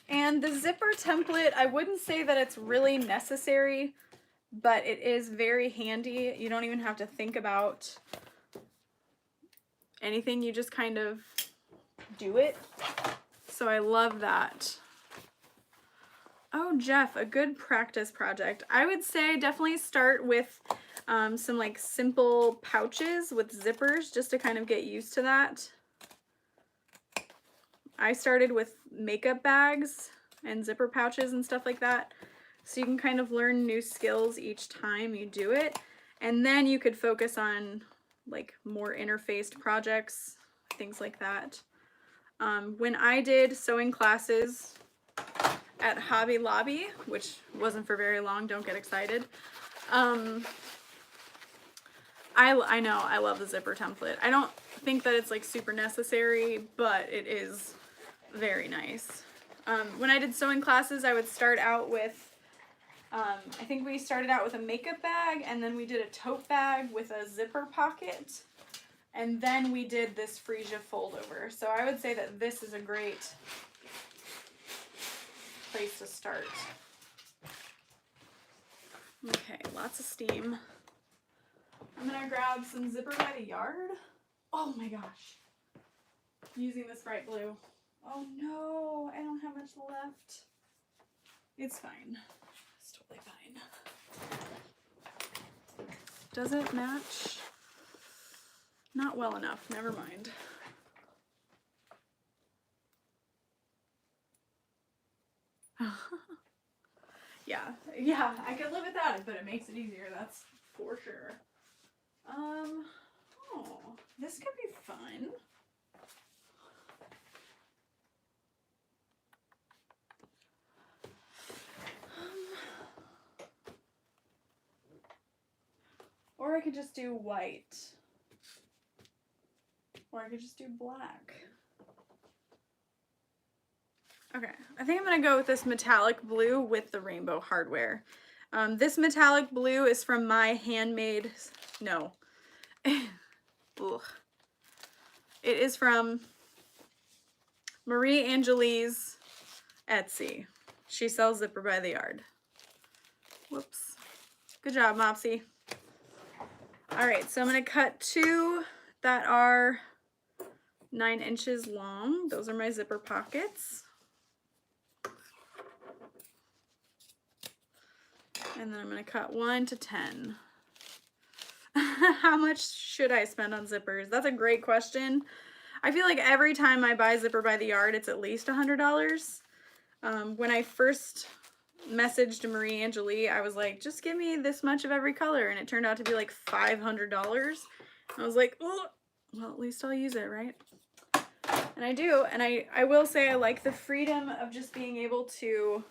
And The zipper template, I wouldn't say that it's really necessary, but it is very handy. You don't even have to think about anything. You just kind of do it. So I love that. Oh, Jeff, a good practice project. I would say definitely start with some like simple pouches with zippers just to kind of get used to that. I started with makeup bags and zipper pouches and stuff like that. So you can kind of learn new skills each time you do it. And then you could focus on like more interfaced projects, things like that. When I did sewing classes at Hobby Lobby, which wasn't for very long, don't get excited. I know, I love the zipper template. I don't think that it's like super necessary, but it is very nice. When I did sewing classes, I would start out with, I think we started out with a makeup bag, and then we did a tote bag with a zipper pocket, and then we did this Freesia fold over. So I would say that this is a great place to start. Okay, lots of steam. I'm gonna grab some zipper by the yard. Oh my gosh. Using this bright blue. Oh no, I don't have much left. It's fine. It's totally fine. Does it match? Not well enough, never mind. Yeah, I could live without it, but it makes it easier, that's for sure. Oh, this could be fun. Or I could just do white. Or I could just do black. Okay, I think I'm gonna go with this metallic blue with the rainbow hardware. This metallic blue is from my handmade, no. Ugh. It is from Marie Angelie's Etsy. She sells zipper by the yard. Whoops. Good job, Mopsy. All right, so I'm gonna cut two that are 9 inches long. Those are my zipper pockets. And then I'm gonna cut 1 to 10. How much should I spend on zippers? That's a great question. I feel like every time I buy zipper by the yard, it's at least $100. When I first messaged Marie Angelie, I was like, just give me this much of every color. And it turned out to be like $500. I was like, oh, well, at least I'll use it, right? And I do. And I will say I like the freedom of just being able to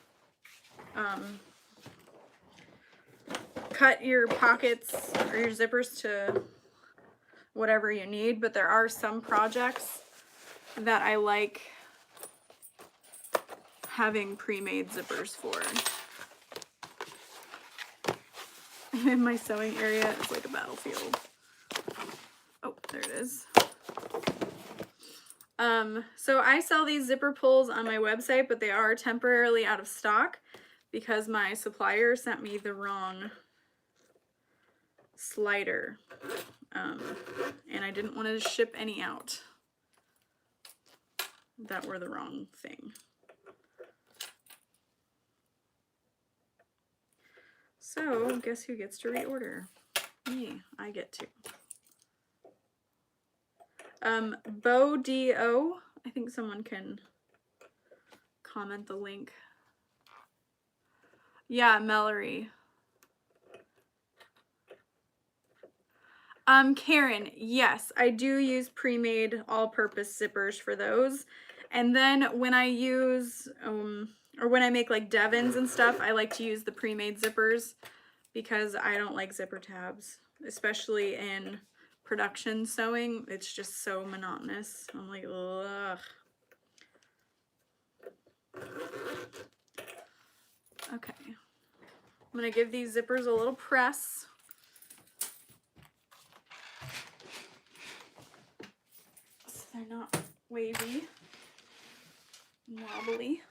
cut your pockets or your zippers to whatever you need, but there are some projects that I like having pre-made zippers for. And my sewing area is like a battlefield. Oh, there it is. So I sell these zipper pulls on my website, but they are temporarily out of stock because my supplier sent me the wrong slider, and I didn't want to ship any out that were the wrong thing. So guess who gets to reorder? Me. I get to. Bo D.O. I think someone can comment the link. Yeah, Mallory. Karen, yes, I do use pre-made all-purpose zippers for those. And then when I use, or when I make like Devons and stuff, I like to use the pre-made zippers because I don't like zipper tabs, especially in production sewing. It's just so monotonous. I'm like, ugh. Okay. I'm gonna give these zippers a little press. So they're not wavy and wobbly.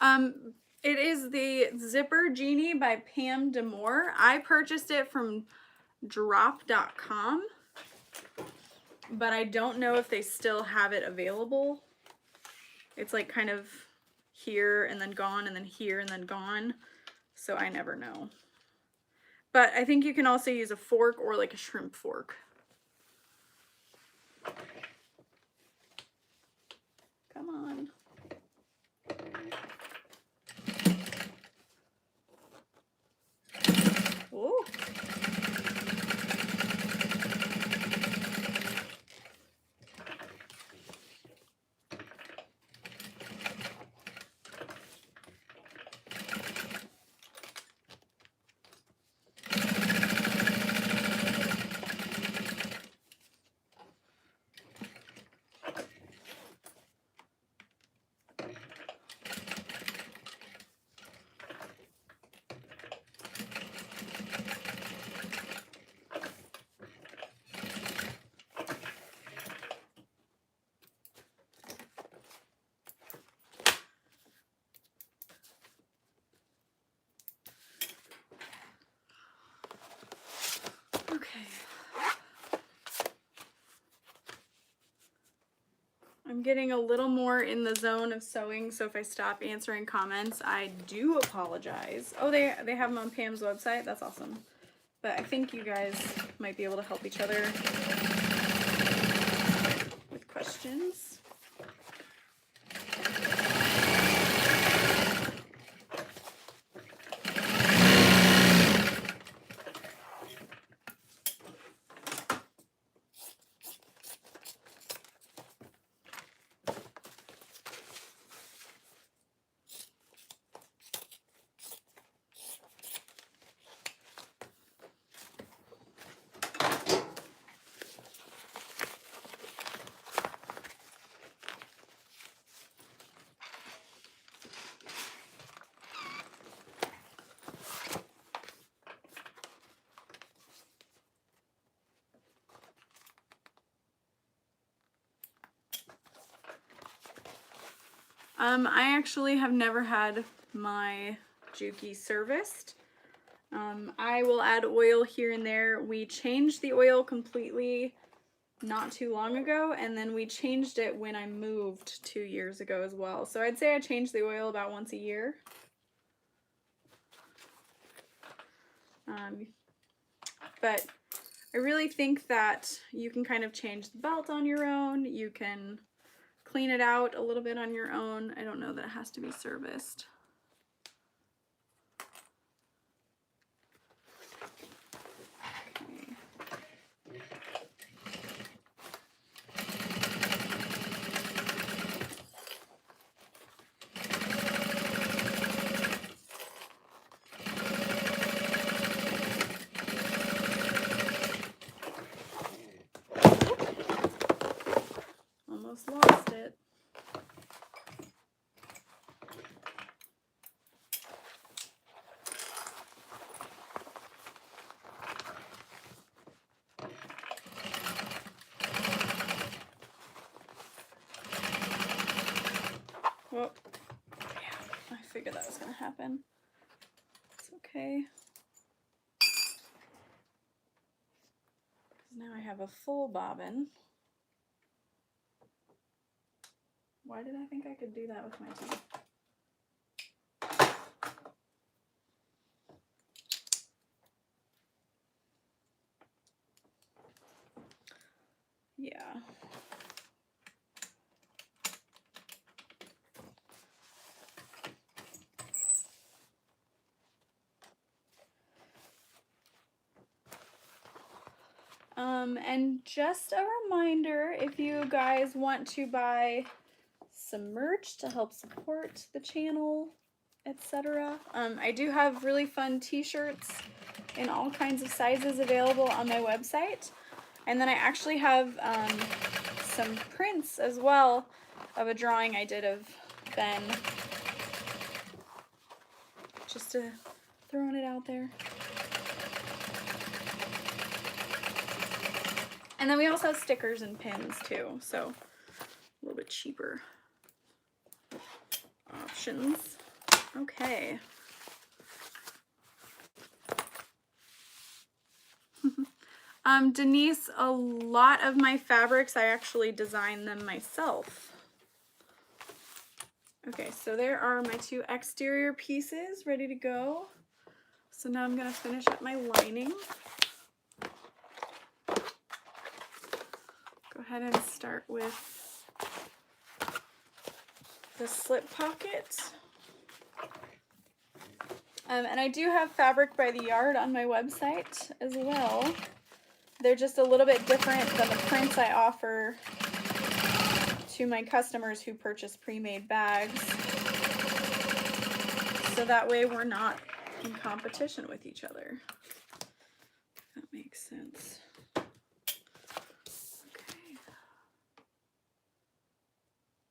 It is the Zipper Genie by Pam Demore. I purchased it from drop.com, but I don't know if they still have it available. It's like kind of here and then gone and then here and then gone, so I never know. But I think you can also use a fork or like a shrimp fork. Come on. Ooh. Okay. I'm getting a little more in the zone of sewing, so if I stop answering comments, I do apologize. Oh, they have them on Pam's website? That's awesome. But I think you guys might be able to help each other with questions. I actually have never had my Juki serviced. I will add oil here and there. We changed the oil completely not too long ago, and then we changed it when I moved 2 years ago as well. So I'd say I change the oil about once a year. But I really think that you can kind of change the belt on your own. You can clean it out a little bit on your own. I don't know that it has to be serviced. Okay. Almost lost it. Well, yeah, I figured that was gonna happen. It's okay. Now I have a full bobbin. Why did I think I could do that with my teeth? Yeah. And just a reminder, if you guys want to buy some merch to help support the channel, etc. I do have really fun t-shirts in all kinds of sizes available on my website. And then I actually have some prints as well of a drawing I did of Ben. Just throwing it out there. And then we also have stickers and pins too, so a little bit cheaper options. Okay. Denise, a lot of my fabrics, I actually designed them myself. Okay, so there are my 2 exterior pieces ready to go. So now I'm gonna finish up my lining. Go ahead and start with the slip pocket. And I do have fabric by the yard on my website as well. They're just a little bit different than the prints I offer to my customers who purchase pre-made bags. So that way we're not in competition with each other. That makes sense. Okay.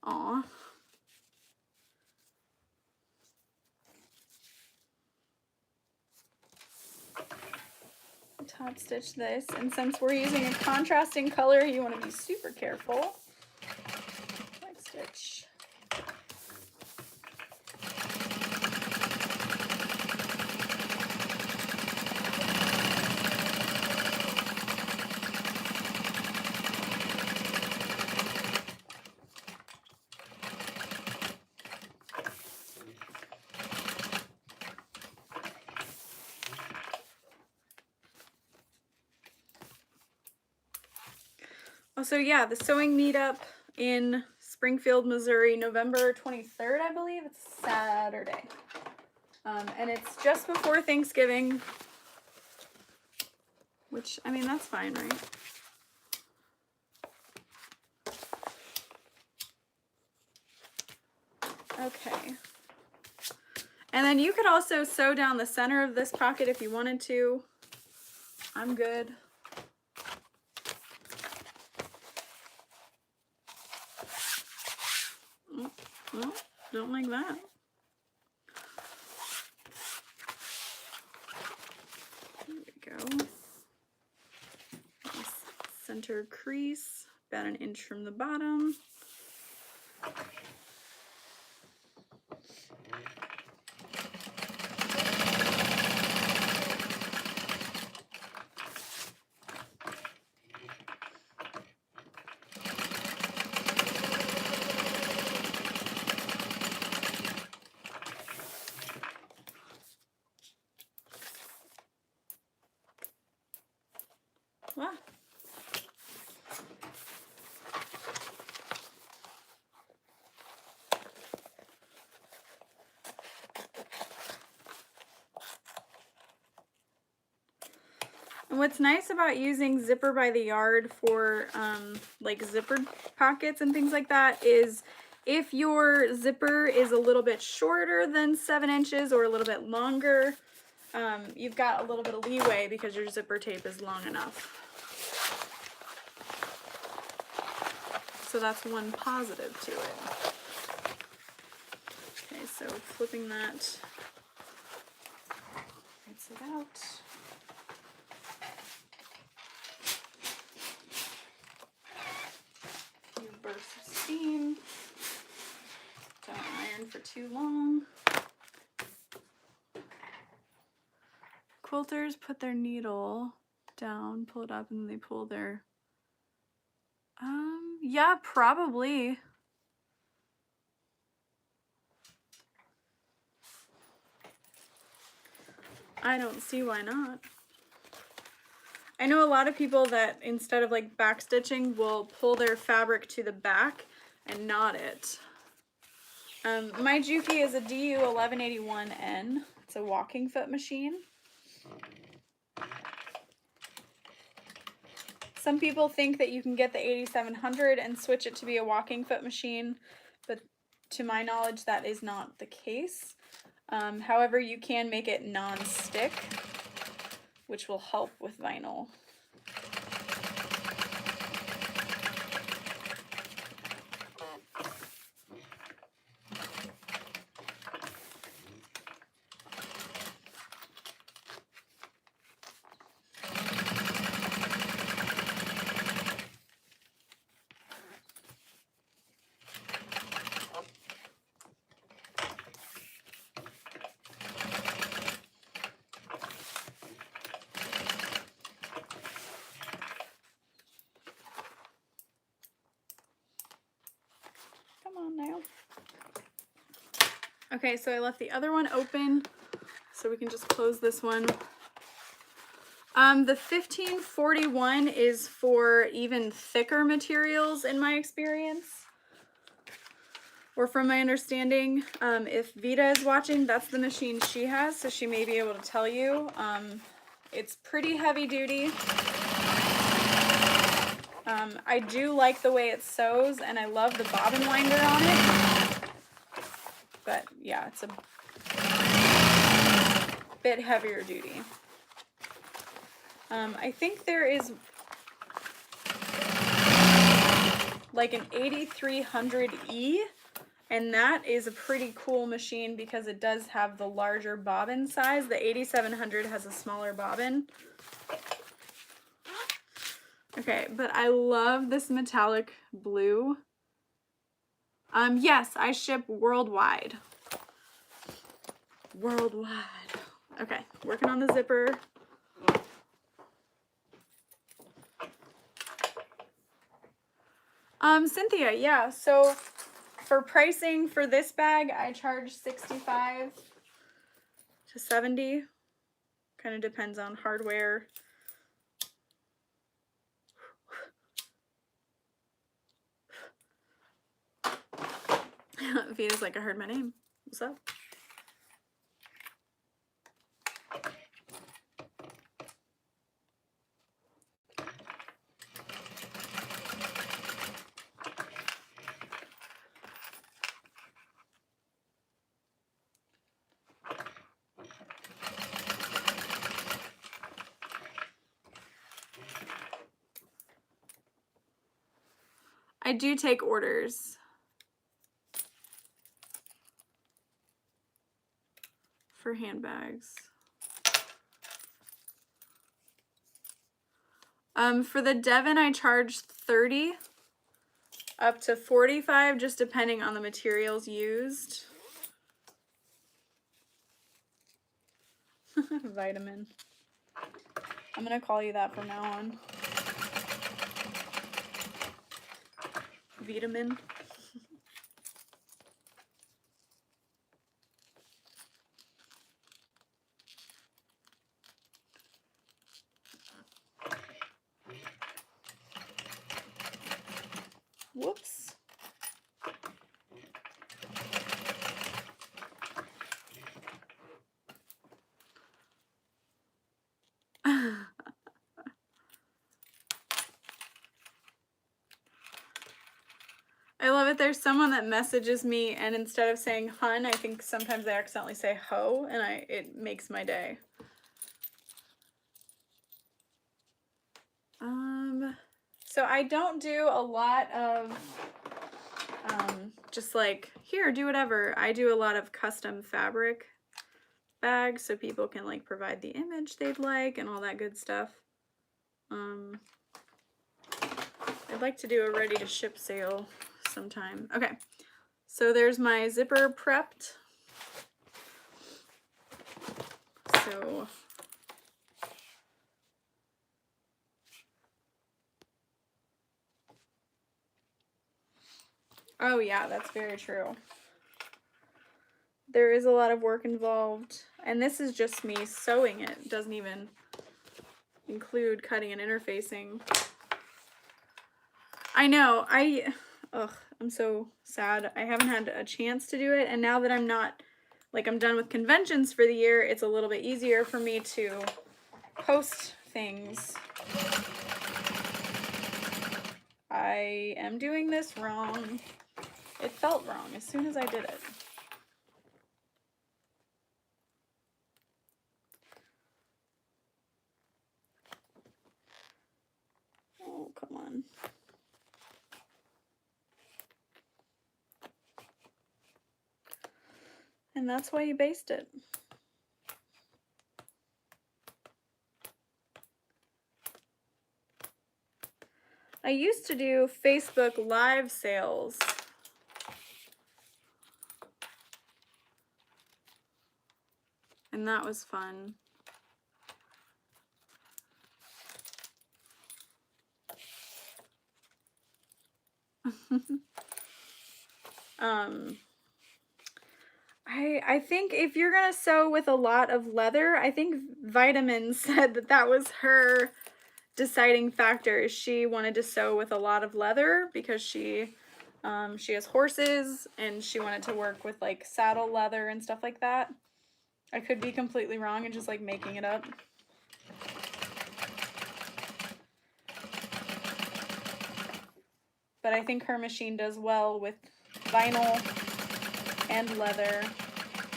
Aw. Top stitch this, and since we're using a contrasting color, you want to be super careful. Back stitch. Also, yeah, the sewing meetup in Springfield, Missouri, November 23rd, I believe. It's Saturday. And it's just before Thanksgiving, which, I mean, that's fine, right? Okay. And then you could also sew down the center of this pocket if you wanted to. I'm good. Oh, don't like that. There we go. Nice center crease, about 1 inch from the bottom. Wow. And what's nice about using Zipper by the Yard for like zippered pockets and things like that is if your zipper is a little bit shorter than 7 inches or a little bit longer, you've got a little bit of leeway because your zipper tape is long enough. So that's one positive to it. Okay, so flipping that, rinse it out. A few bursts of steam. Don't iron for too long. Quilters put their needle down, pull it up, and then they pull their, yeah, probably. I don't see why not. I know a lot of people that instead of like back stitching will pull their fabric to the back and knot it. My Juki is a DU 1181N. It's a walking foot machine. Some people think that you can get the 8700 and switch it to be a walking foot machine, but to my knowledge that is not the case. However, you can make it non-stick, which will help with vinyl. Okay, so I left the other one open, so we can just close this one. The 1541 is for even thicker materials in my experience, or from my understanding. If Vita is watching, that's the machine she has, so she may be able to tell you. It's pretty heavy duty. I do like the way it sews, and I love the bobbin winder on it. But yeah, it's a bit heavier duty. I think there is like an 8300E, and that is a pretty cool machine because it does have the larger bobbin size. The 8700 has a smaller bobbin. Okay, but I love this metallic blue. Yes, I ship worldwide. Worldwide. Okay, working on the zipper. Cynthia, yeah, so for pricing for this bag, I charge 65 to 70. Kind of depends on hardware. Vita's like, I heard my name. What's up? I do take orders. For handbags. For the Devon, I charge 30 up to 45, just depending on the materials used. Vitamin. I'm gonna call you that from now on. Vitamin. Whoops. I love it. There's someone that messages me, and instead of saying hun, I think sometimes they accidentally say ho, and it makes my day. So I don't do a lot of just like, here, do whatever. I do a lot of custom fabric bags so people can like provide the image they'd like and all that good stuff. I'd like to do a ready to ship sale sometime. Okay, so there's my zipper prepped. So oh yeah, that's very true. There is a lot of work involved, and this is just me sewing it. It doesn't even include cutting and interfacing. I know, I'm so sad. I haven't had a chance to do it, and now that I'm not, like, I'm done with conventions for the year, it's a little bit easier for me to post things. I am doing this wrong. It felt wrong as soon as I did it. Oh, come on. And that's why you based it. I used to do Facebook Live sales. And that was fun. I think if you're gonna sew with a lot of leather, I think Vitamin said that that was her deciding factor. Is she wanted to sew with a lot of leather because she has horses and she wanted to work with like saddle leather and stuff like that. I could be completely wrong and just like making it up. But I think her machine does well with vinyl and leather,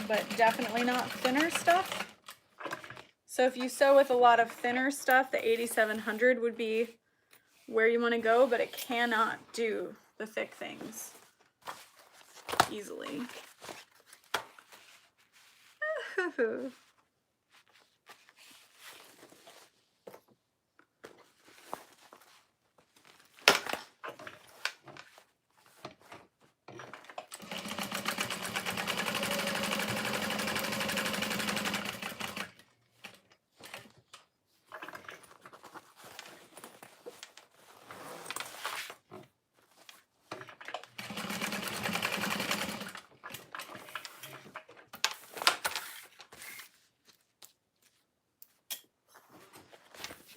but definitely not thinner stuff. So if you sew with a lot of thinner stuff, the 8700 would be where you want to go, but it cannot do the thick things easily.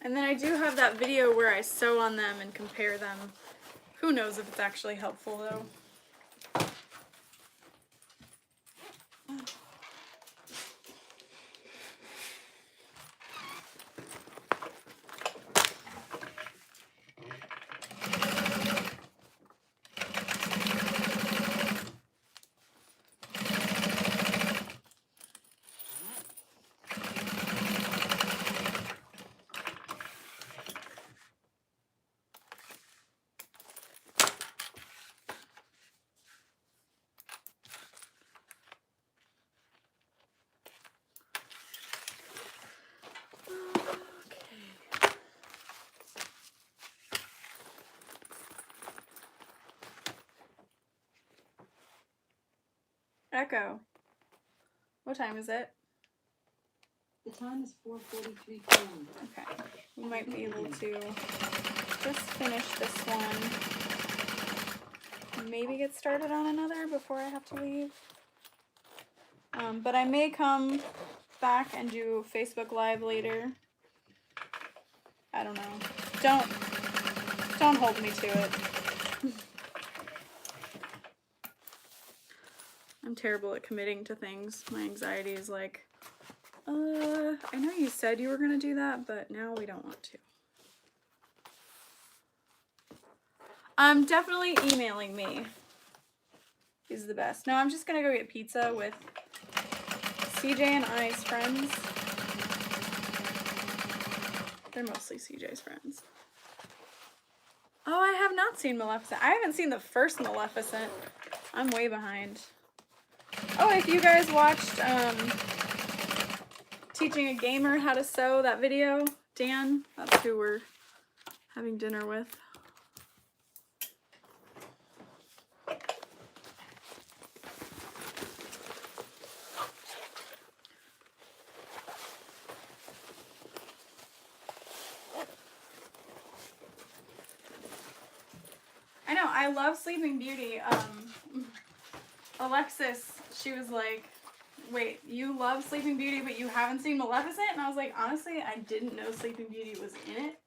And then I do have that video where I sew on them and compare them. Who knows if it's actually helpful though. Echo. What time is it? The time is 4:43 p.m. Okay. We might be able to just finish this one. Maybe get started on another before I have to leave. But I may come back and do Facebook Live later. I don't know. Don't hold me to it. I'm terrible at committing to things. My anxiety is like, I know you said you were gonna do that, but now we don't want to. Definitely emailing me is the best. No, I'm just gonna go get pizza with CJ and I's friends. They're mostly CJ's friends. Oh, I have not seen Maleficent. I haven't seen the first Maleficent. I'm way behind. Oh, if you guys watched Teaching a Gamer How to Sew, that video, Dan, that's who we're having dinner with. I know, I love Sleeping Beauty. Alexis, she was like, wait, you love Sleeping Beauty, but you haven't seen Maleficent? And I was like, honestly, I didn't know Sleeping Beauty was in it.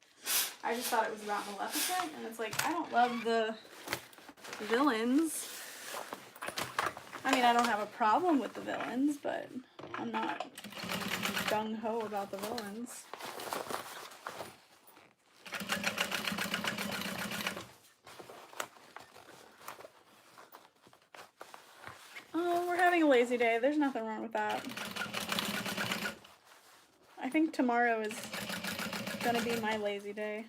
I just thought it was about Maleficent. And it's like, I don't love the villains. I mean, I don't have a problem with the villains, but I'm not gung-ho about the villains. Oh, we're having a lazy day. There's nothing wrong with that. I think tomorrow is gonna be my lazy day.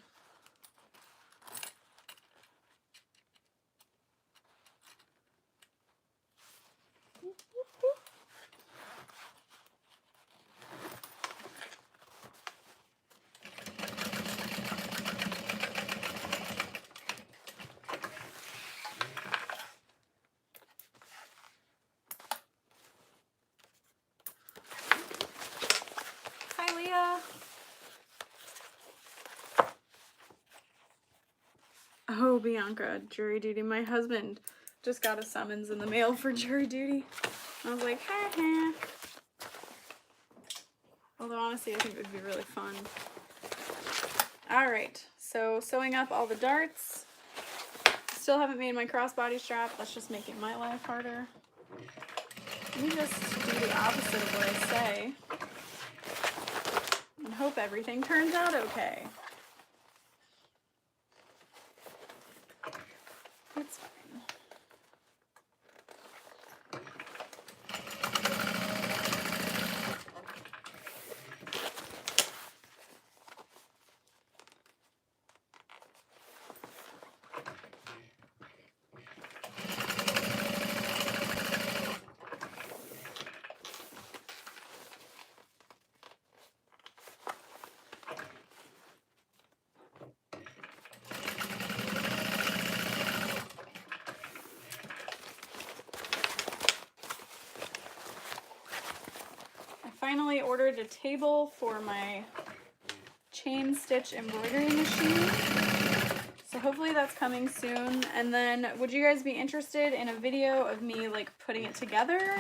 Hi, Leah. Oh, Bianca, jury duty. My husband just got a summons in the mail for jury duty. I was like, ha ha. Although honestly, I think it would be really fun. All right, so sewing up all the darts. Still haven't made my crossbody strap. That's just making my life harder. Let me just do the opposite of what I say and hope everything turns out okay. It's fine. Finally ordered a table for my chain stitch embroidery machine. So hopefully that's coming soon. And then would you guys be interested in a video of me like putting it together?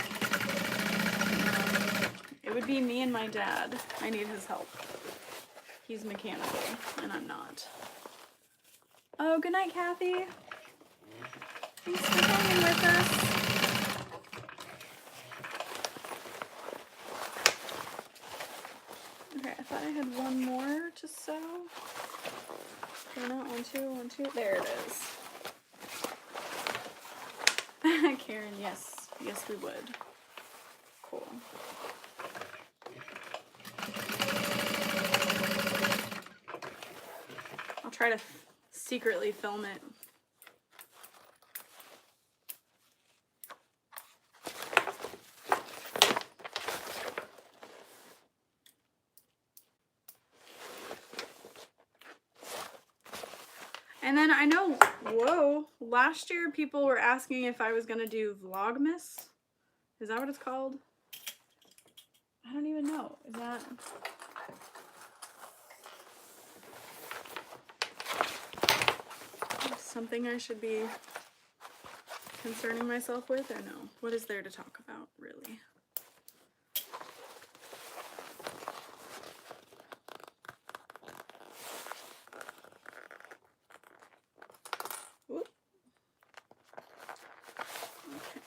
It would be me and my dad. I need his help. He's mechanical and I'm not. Oh, good night, Kathy. Thanks for hanging with us. Okay, I thought I had one more to sew. No, one, two. There it is. Karen, yes. Yes, we would. Cool. I'll try to secretly film it. And then I know, whoa, last year people were asking if I was going to do Vlogmas. Is that what it's called? I don't even know. Is that... something I should be concerning myself with, or no? What is there to talk about, really? Oop. Okay.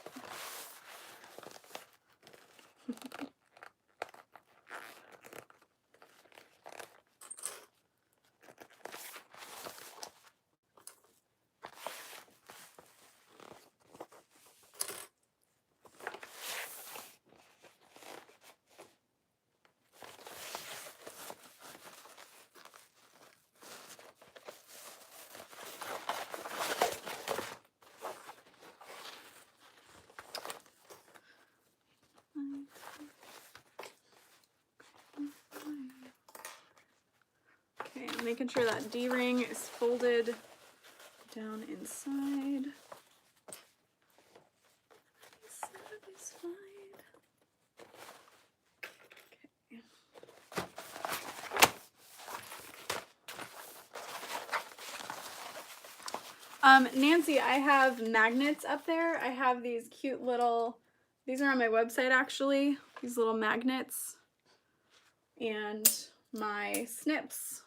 Okay, I'm making sure that D-ring is folded down inside. Satisfied. Okay. Nancy, I have magnets up there. I have these cute little, these are on my website actually, these little magnets. And my snips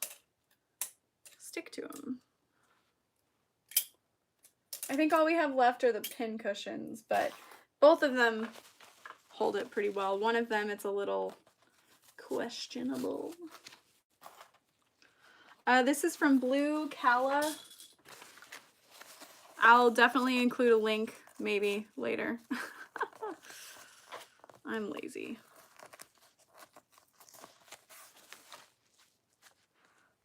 stick to them. I think all we have left are the pin cushions, but both of them hold it pretty well. One of them, it's a little questionable. This is from Blue Calla. I'll definitely include a link maybe later. I'm lazy.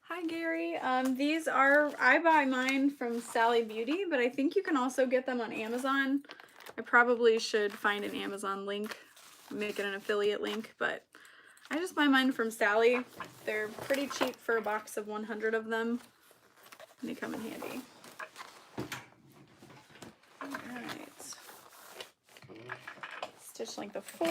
Hi Gary, these are, I buy mine from Sally Beauty, but I think you can also get them on Amazon. I probably should find an Amazon link, make it an affiliate link, but I just buy mine from Sally. They're pretty cheap for a box of 100 of them, and they come in handy. Alright. Stitch length of 4.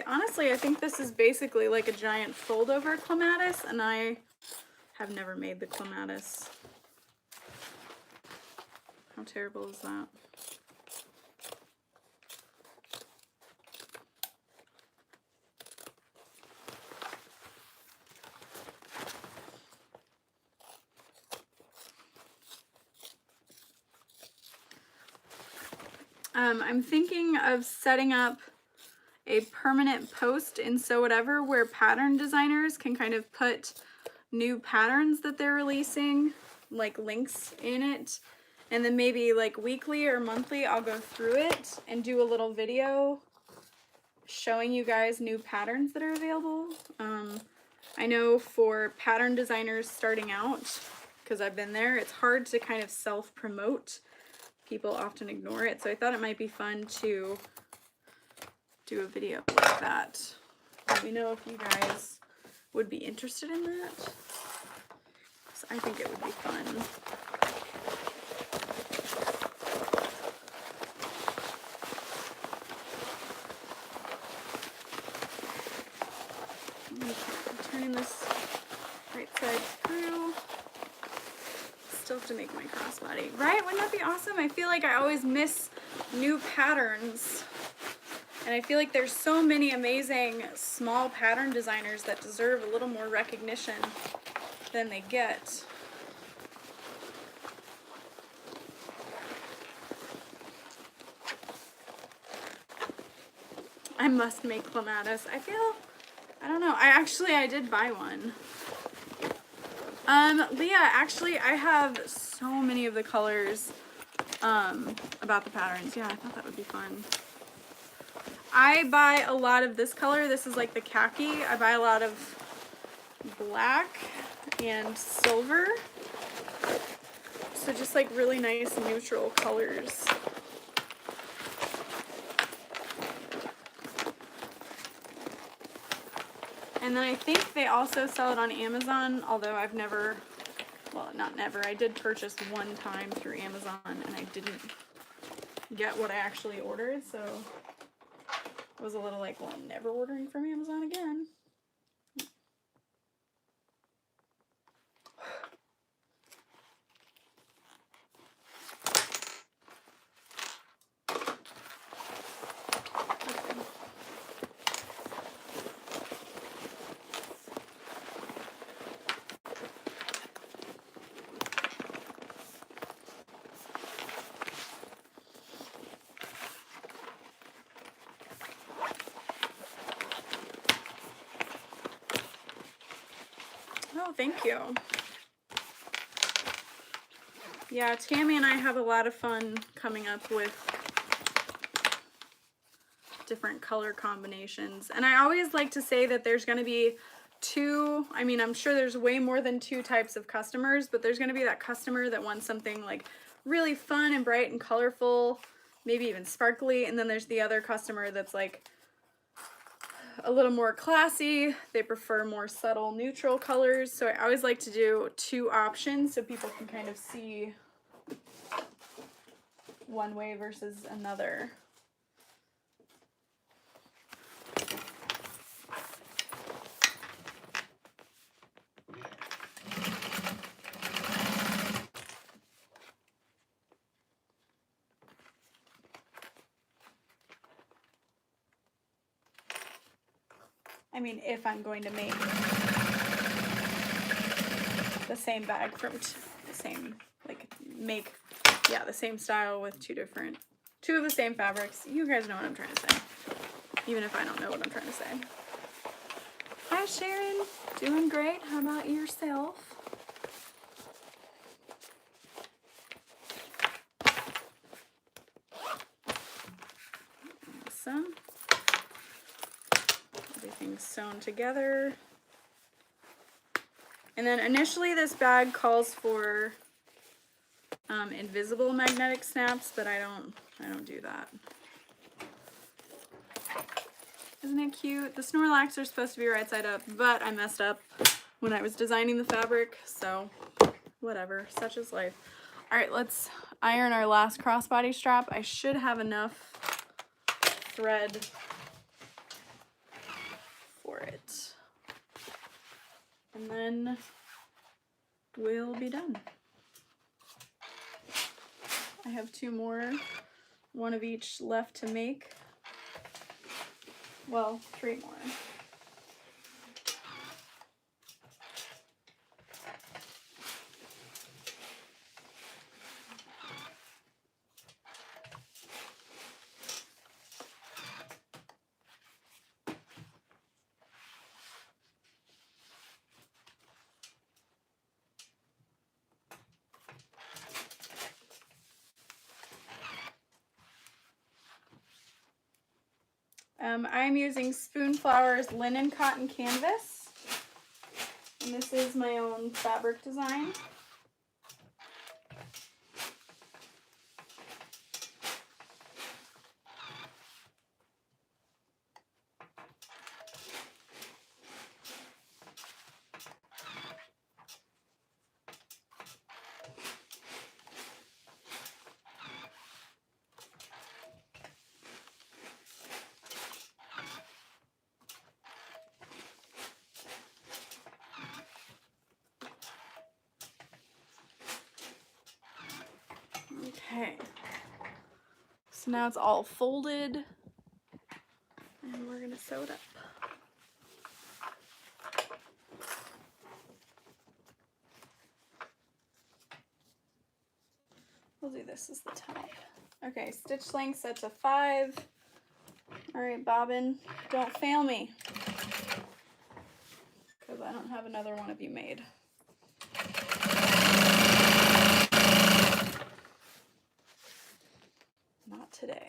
Honestly, I think this is basically like a giant fold over clematis, and I have never made the clematis. How terrible is that? I'm thinking of setting up a permanent post in Sew Whatever where pattern designers can kind of put new patterns that they're releasing, like links in it, and then maybe like weekly or monthly I'll go through it and do a little video showing you guys new patterns that are available. I know for pattern designers starting out, because I've been there, it's hard to kind of self-promote. People often ignore it, so I thought it might be fun to do a video like that. Let me know if you guys would be interested in that. So I think it would be fun. Okay, turning this right side through. Still have to make my crossbody. Right? Wouldn't that be awesome? I feel like I always miss new patterns. And I feel like there's so many amazing small pattern designers that deserve a little more recognition than they get. I must make clematis. I don't know. I did buy one. Leah, actually, I have so many of the colors, about the patterns. Yeah, I thought that would be fun. I buy a lot of this color. This is like the khaki. I buy a lot of black and silver. So just like really nice neutral colors. And then I think they also sell it on Amazon, although I've never, well, not never, I did purchase one time through Amazon and I didn't get what I actually ordered, so I was a little like, well, I'm never ordering from Amazon again. Oh, thank you. Yeah, Tammy and I have a lot of fun coming up with different color combinations. And I always like to say that there's going to be two, I mean, I'm sure there's way more than two types of customers, but there's going to be that customer that wants something like really fun and bright and colorful, maybe even sparkly. And then there's the other customer that's like a little more classy. They prefer more subtle neutral colors. So I always like to do two options so people can kind of see one way versus another. I mean, if I'm going to make the same bag from the same, like the same style with two of the same fabrics. You guys know what I'm trying to say, even if I don't know what I'm trying to say. Hi, Sharon. Doing great. How about yourself? Awesome. Everything's sewn together. And then initially this bag calls for invisible magnetic snaps, but I don't do that. Isn't it cute? The Snorlax are supposed to be right side up, but I messed up when I was designing the fabric, so whatever, such is life. All right, let's iron our last crossbody strap. I should have enough thread And then we'll be done. I have 2 more, one of each left to make. Well, 3 more. I'm using Spoonflower's linen cotton canvas, and this is my own fabric design. Okay, so now it's all folded, and we're gonna sew it up. We'll do this as the top. Okay, stitch length set to 5. All right, bobbin, don't fail me, because I don't have another one of you made. Not today.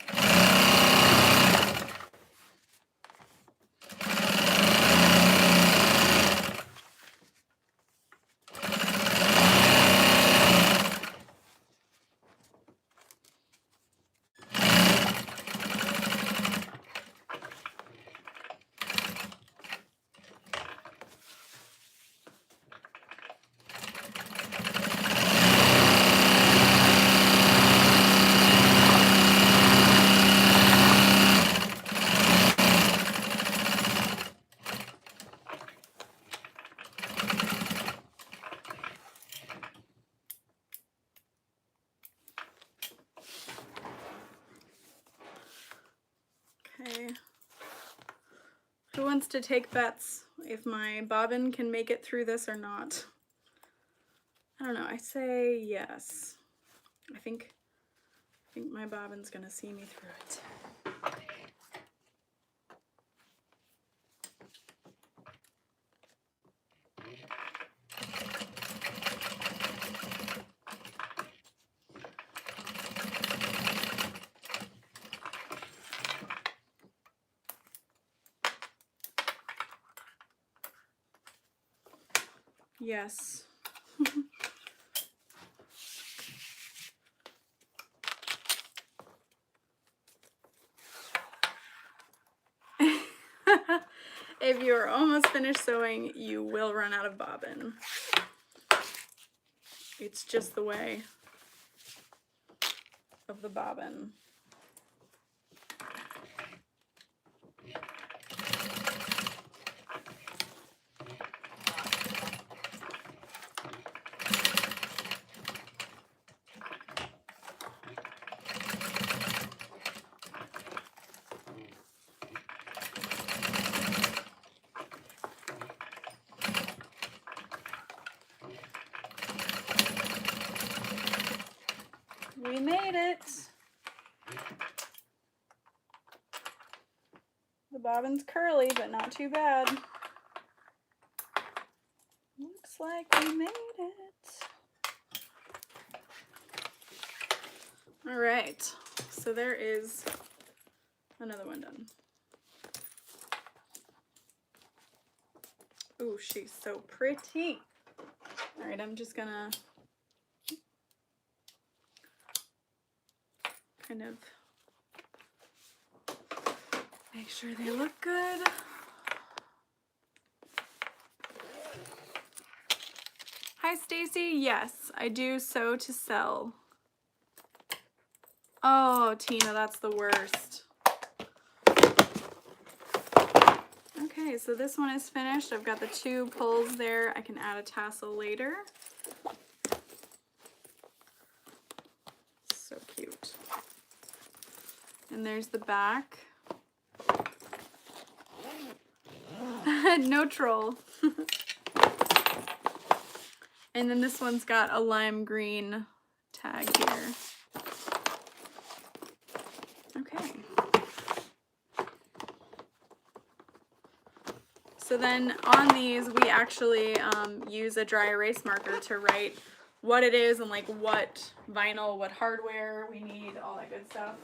Okay. Who wants to take bets if my bobbin can make it through this or not? I don't know. I say yes. I think my bobbin's gonna see me through it. Yes. If you are almost finished sewing, you will run out of bobbin. It's just the way of the bobbin. We made it. The bobbin's curly, but not too bad. Looks like we made it. All right, so there is another one done. Ooh, she's so pretty. All right, I'm just gonna kind of make sure they look good. Hi, Stacy. Yes, I do sew to sell. Oh, Tina, that's the worst. Okay. Okay, so this one is finished. I've got the 2 pulls there. I can add a tassel later. So cute. And there's the back. No troll. And then this one's got a lime green tag here. Okay. So then on these, we actually use a dry erase marker to write what it is and like what vinyl, what hardware we need, all that good stuff.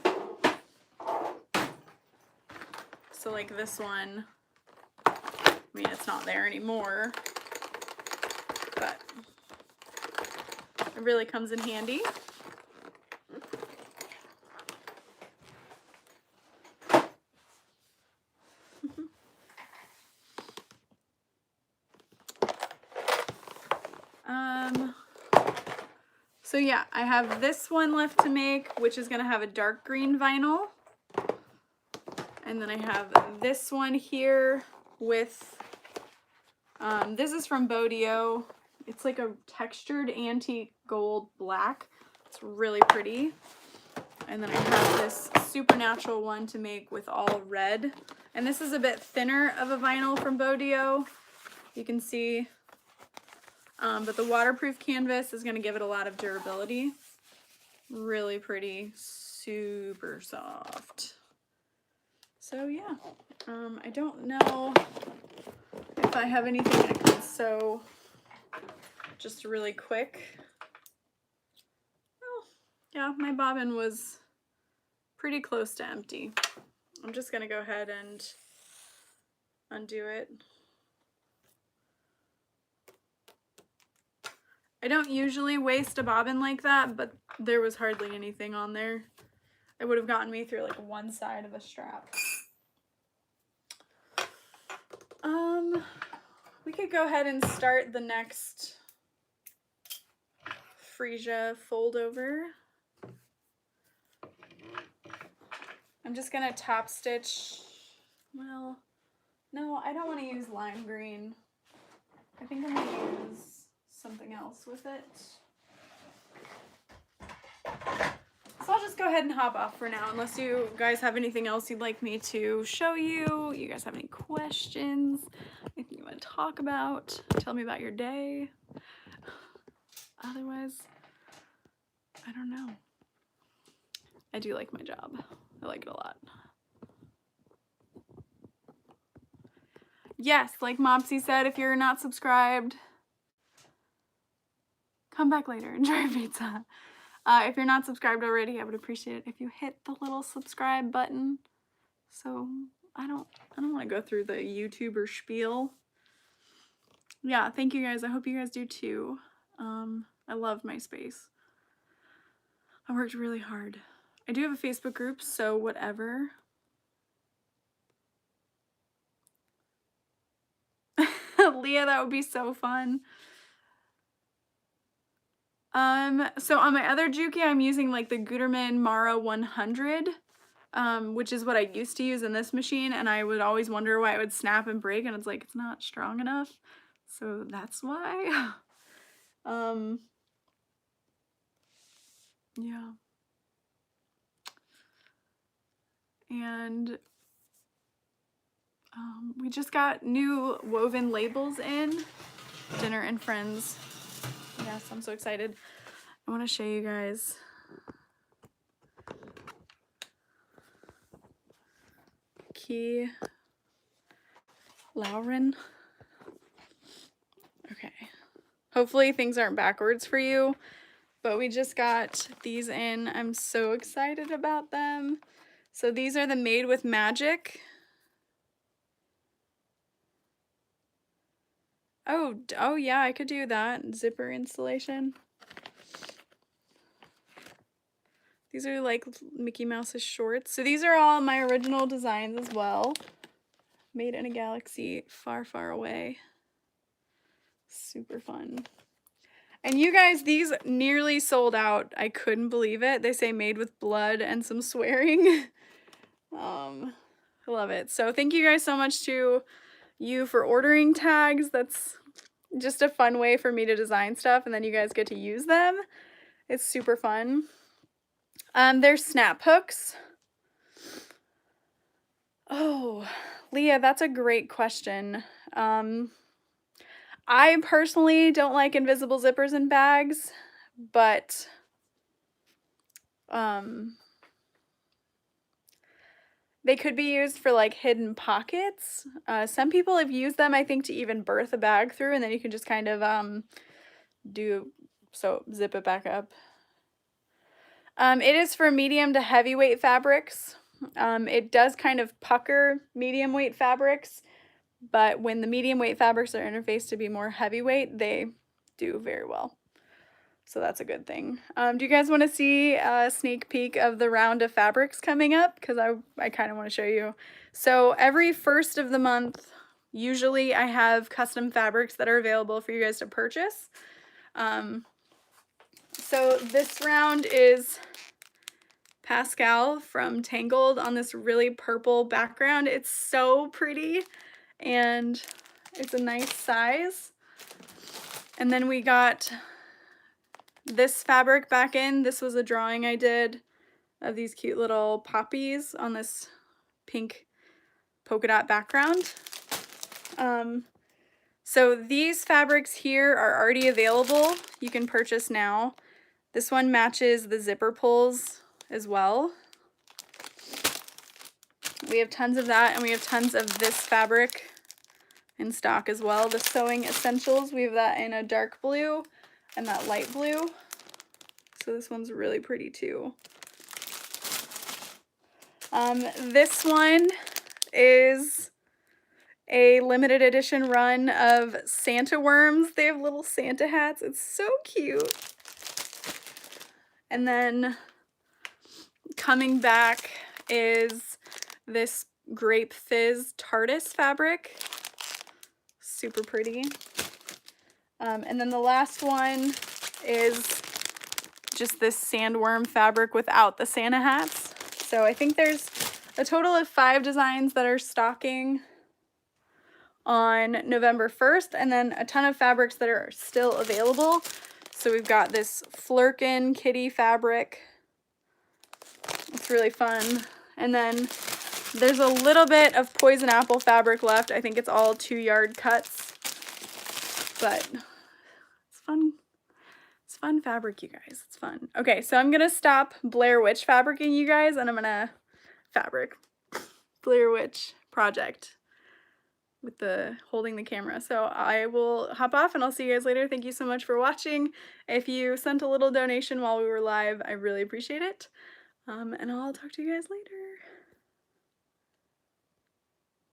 So like this one, I mean, it's not there anymore, but it really comes in handy. So yeah, I have this one left to make, which is gonna have a dark green vinyl. And then I have this one here with, this is from Bodio. It's like a textured antique gold black. It's really pretty. And then I have this supernatural one to make with all red. And this is a bit thinner of a vinyl from Bodio. You can see, but the waterproof canvas is going to give it a lot of durability. Really pretty, super soft. So yeah, I don't know if I have anything I can sew just really quick. Oh, yeah, my bobbin was pretty close to empty. I'm just gonna go ahead and undo it. I don't usually waste a bobbin like that, but there was hardly anything on there. It would have gotten me through like one side of a strap. We could go ahead and start the next Freesia fold over. I'm just gonna top stitch. Well, no, I don't want to use lime green. I think I'm gonna use something else with it. So I'll just go ahead and hop off for now, unless you guys have anything else you'd like me to show you. You guys have any questions? Anything you want to talk about? Tell me about your day. Otherwise, I don't know. I do like my job. I like it a lot. Yes, like Mopsy said, if you're not subscribed, come back later and try pizza. If you're not subscribed already, I would appreciate it if you hit the little subscribe button. So I don't want to go through the YouTuber spiel. Yeah, thank you guys. I hope you guys do too. I love my space. I worked really hard. I do have a Facebook group, so whatever. Leah, that would be so fun. So on my other Juki, I'm using like the Gutermann Mara 100, which is what I used to use in this machine, and I would always wonder why it would snap and break, and it's like, it's not strong enough. So that's why. Yeah. And we just got new woven labels in. Dinner and Friends. Yes, I'm so excited. I want to show you guys. Key Lauren. Okay. Hopefully things aren't backwards for you, but we just got these in. I'm so excited about them. So these are the Made with Magic. Oh yeah, I could do that. Zipper installation. These are like Mickey Mouse's shorts. So these are all my original designs as well. Made in a galaxy far, far away. Super fun. And you guys, these nearly sold out. I couldn't believe it. They say made with blood and some swearing. I love it. So thank you guys so much to you for ordering tags. That's just a fun way for me to design stuff, and then you guys get to use them. It's super fun. There's snap hooks. Oh, Leah, that's a great question. I personally don't like invisible zippers in bags, but they could be used for like hidden pockets. Some people have used them, I think, to even berth a bag through, and then you can just kind of zip it back up. It is for medium to heavyweight fabrics. It does kind of pucker medium weight fabrics, but when the medium weight fabrics are interfaced to be more heavyweight, they do very well. So that's a good thing. Do you guys want to see a sneak peek of the round of fabrics coming up? Because I kind of want to show you. So every first of the month, usually I have custom fabrics that are available for you guys to purchase. So this round is Pascal from Tangled on this really purple background. It's so pretty and it's a nice size. And then we got this fabric back in. This was a drawing I did of these cute little poppies on this pink polka dot background. So these fabrics here are already available. You can purchase now. This one matches the zipper pulls as well. We have tons of that, and we have tons of this fabric in stock as well. The Sewing Essentials, we have that in a dark blue and that light blue. So this one's really pretty too. This one is a limited edition run of Santa worms. They have little Santa hats. It's so cute. And then coming back is this Grape Fizz TARDIS fabric. Super pretty. And then the last one is just this sandworm fabric without the Santa hats. So I think there's a total of 5 designs that are stocking on November 1st, and then a ton of fabrics that are still available. So we've got this Flirkin kitty fabric. It's really fun. And then there's a little bit of poison apple fabric left. I think it's all 2-yard cuts, but it's fun. It's fun fabric, you guys. It's fun. Okay, so I'm gonna stop Blair Witch fabricing, you guys, and I'm gonna fabric Blair Witch project with the holding the camera. So I will hop off and I'll see you guys later. Thank you so much for watching. If you sent a little donation while we were live, I really appreciate it. And I'll talk to you guys later.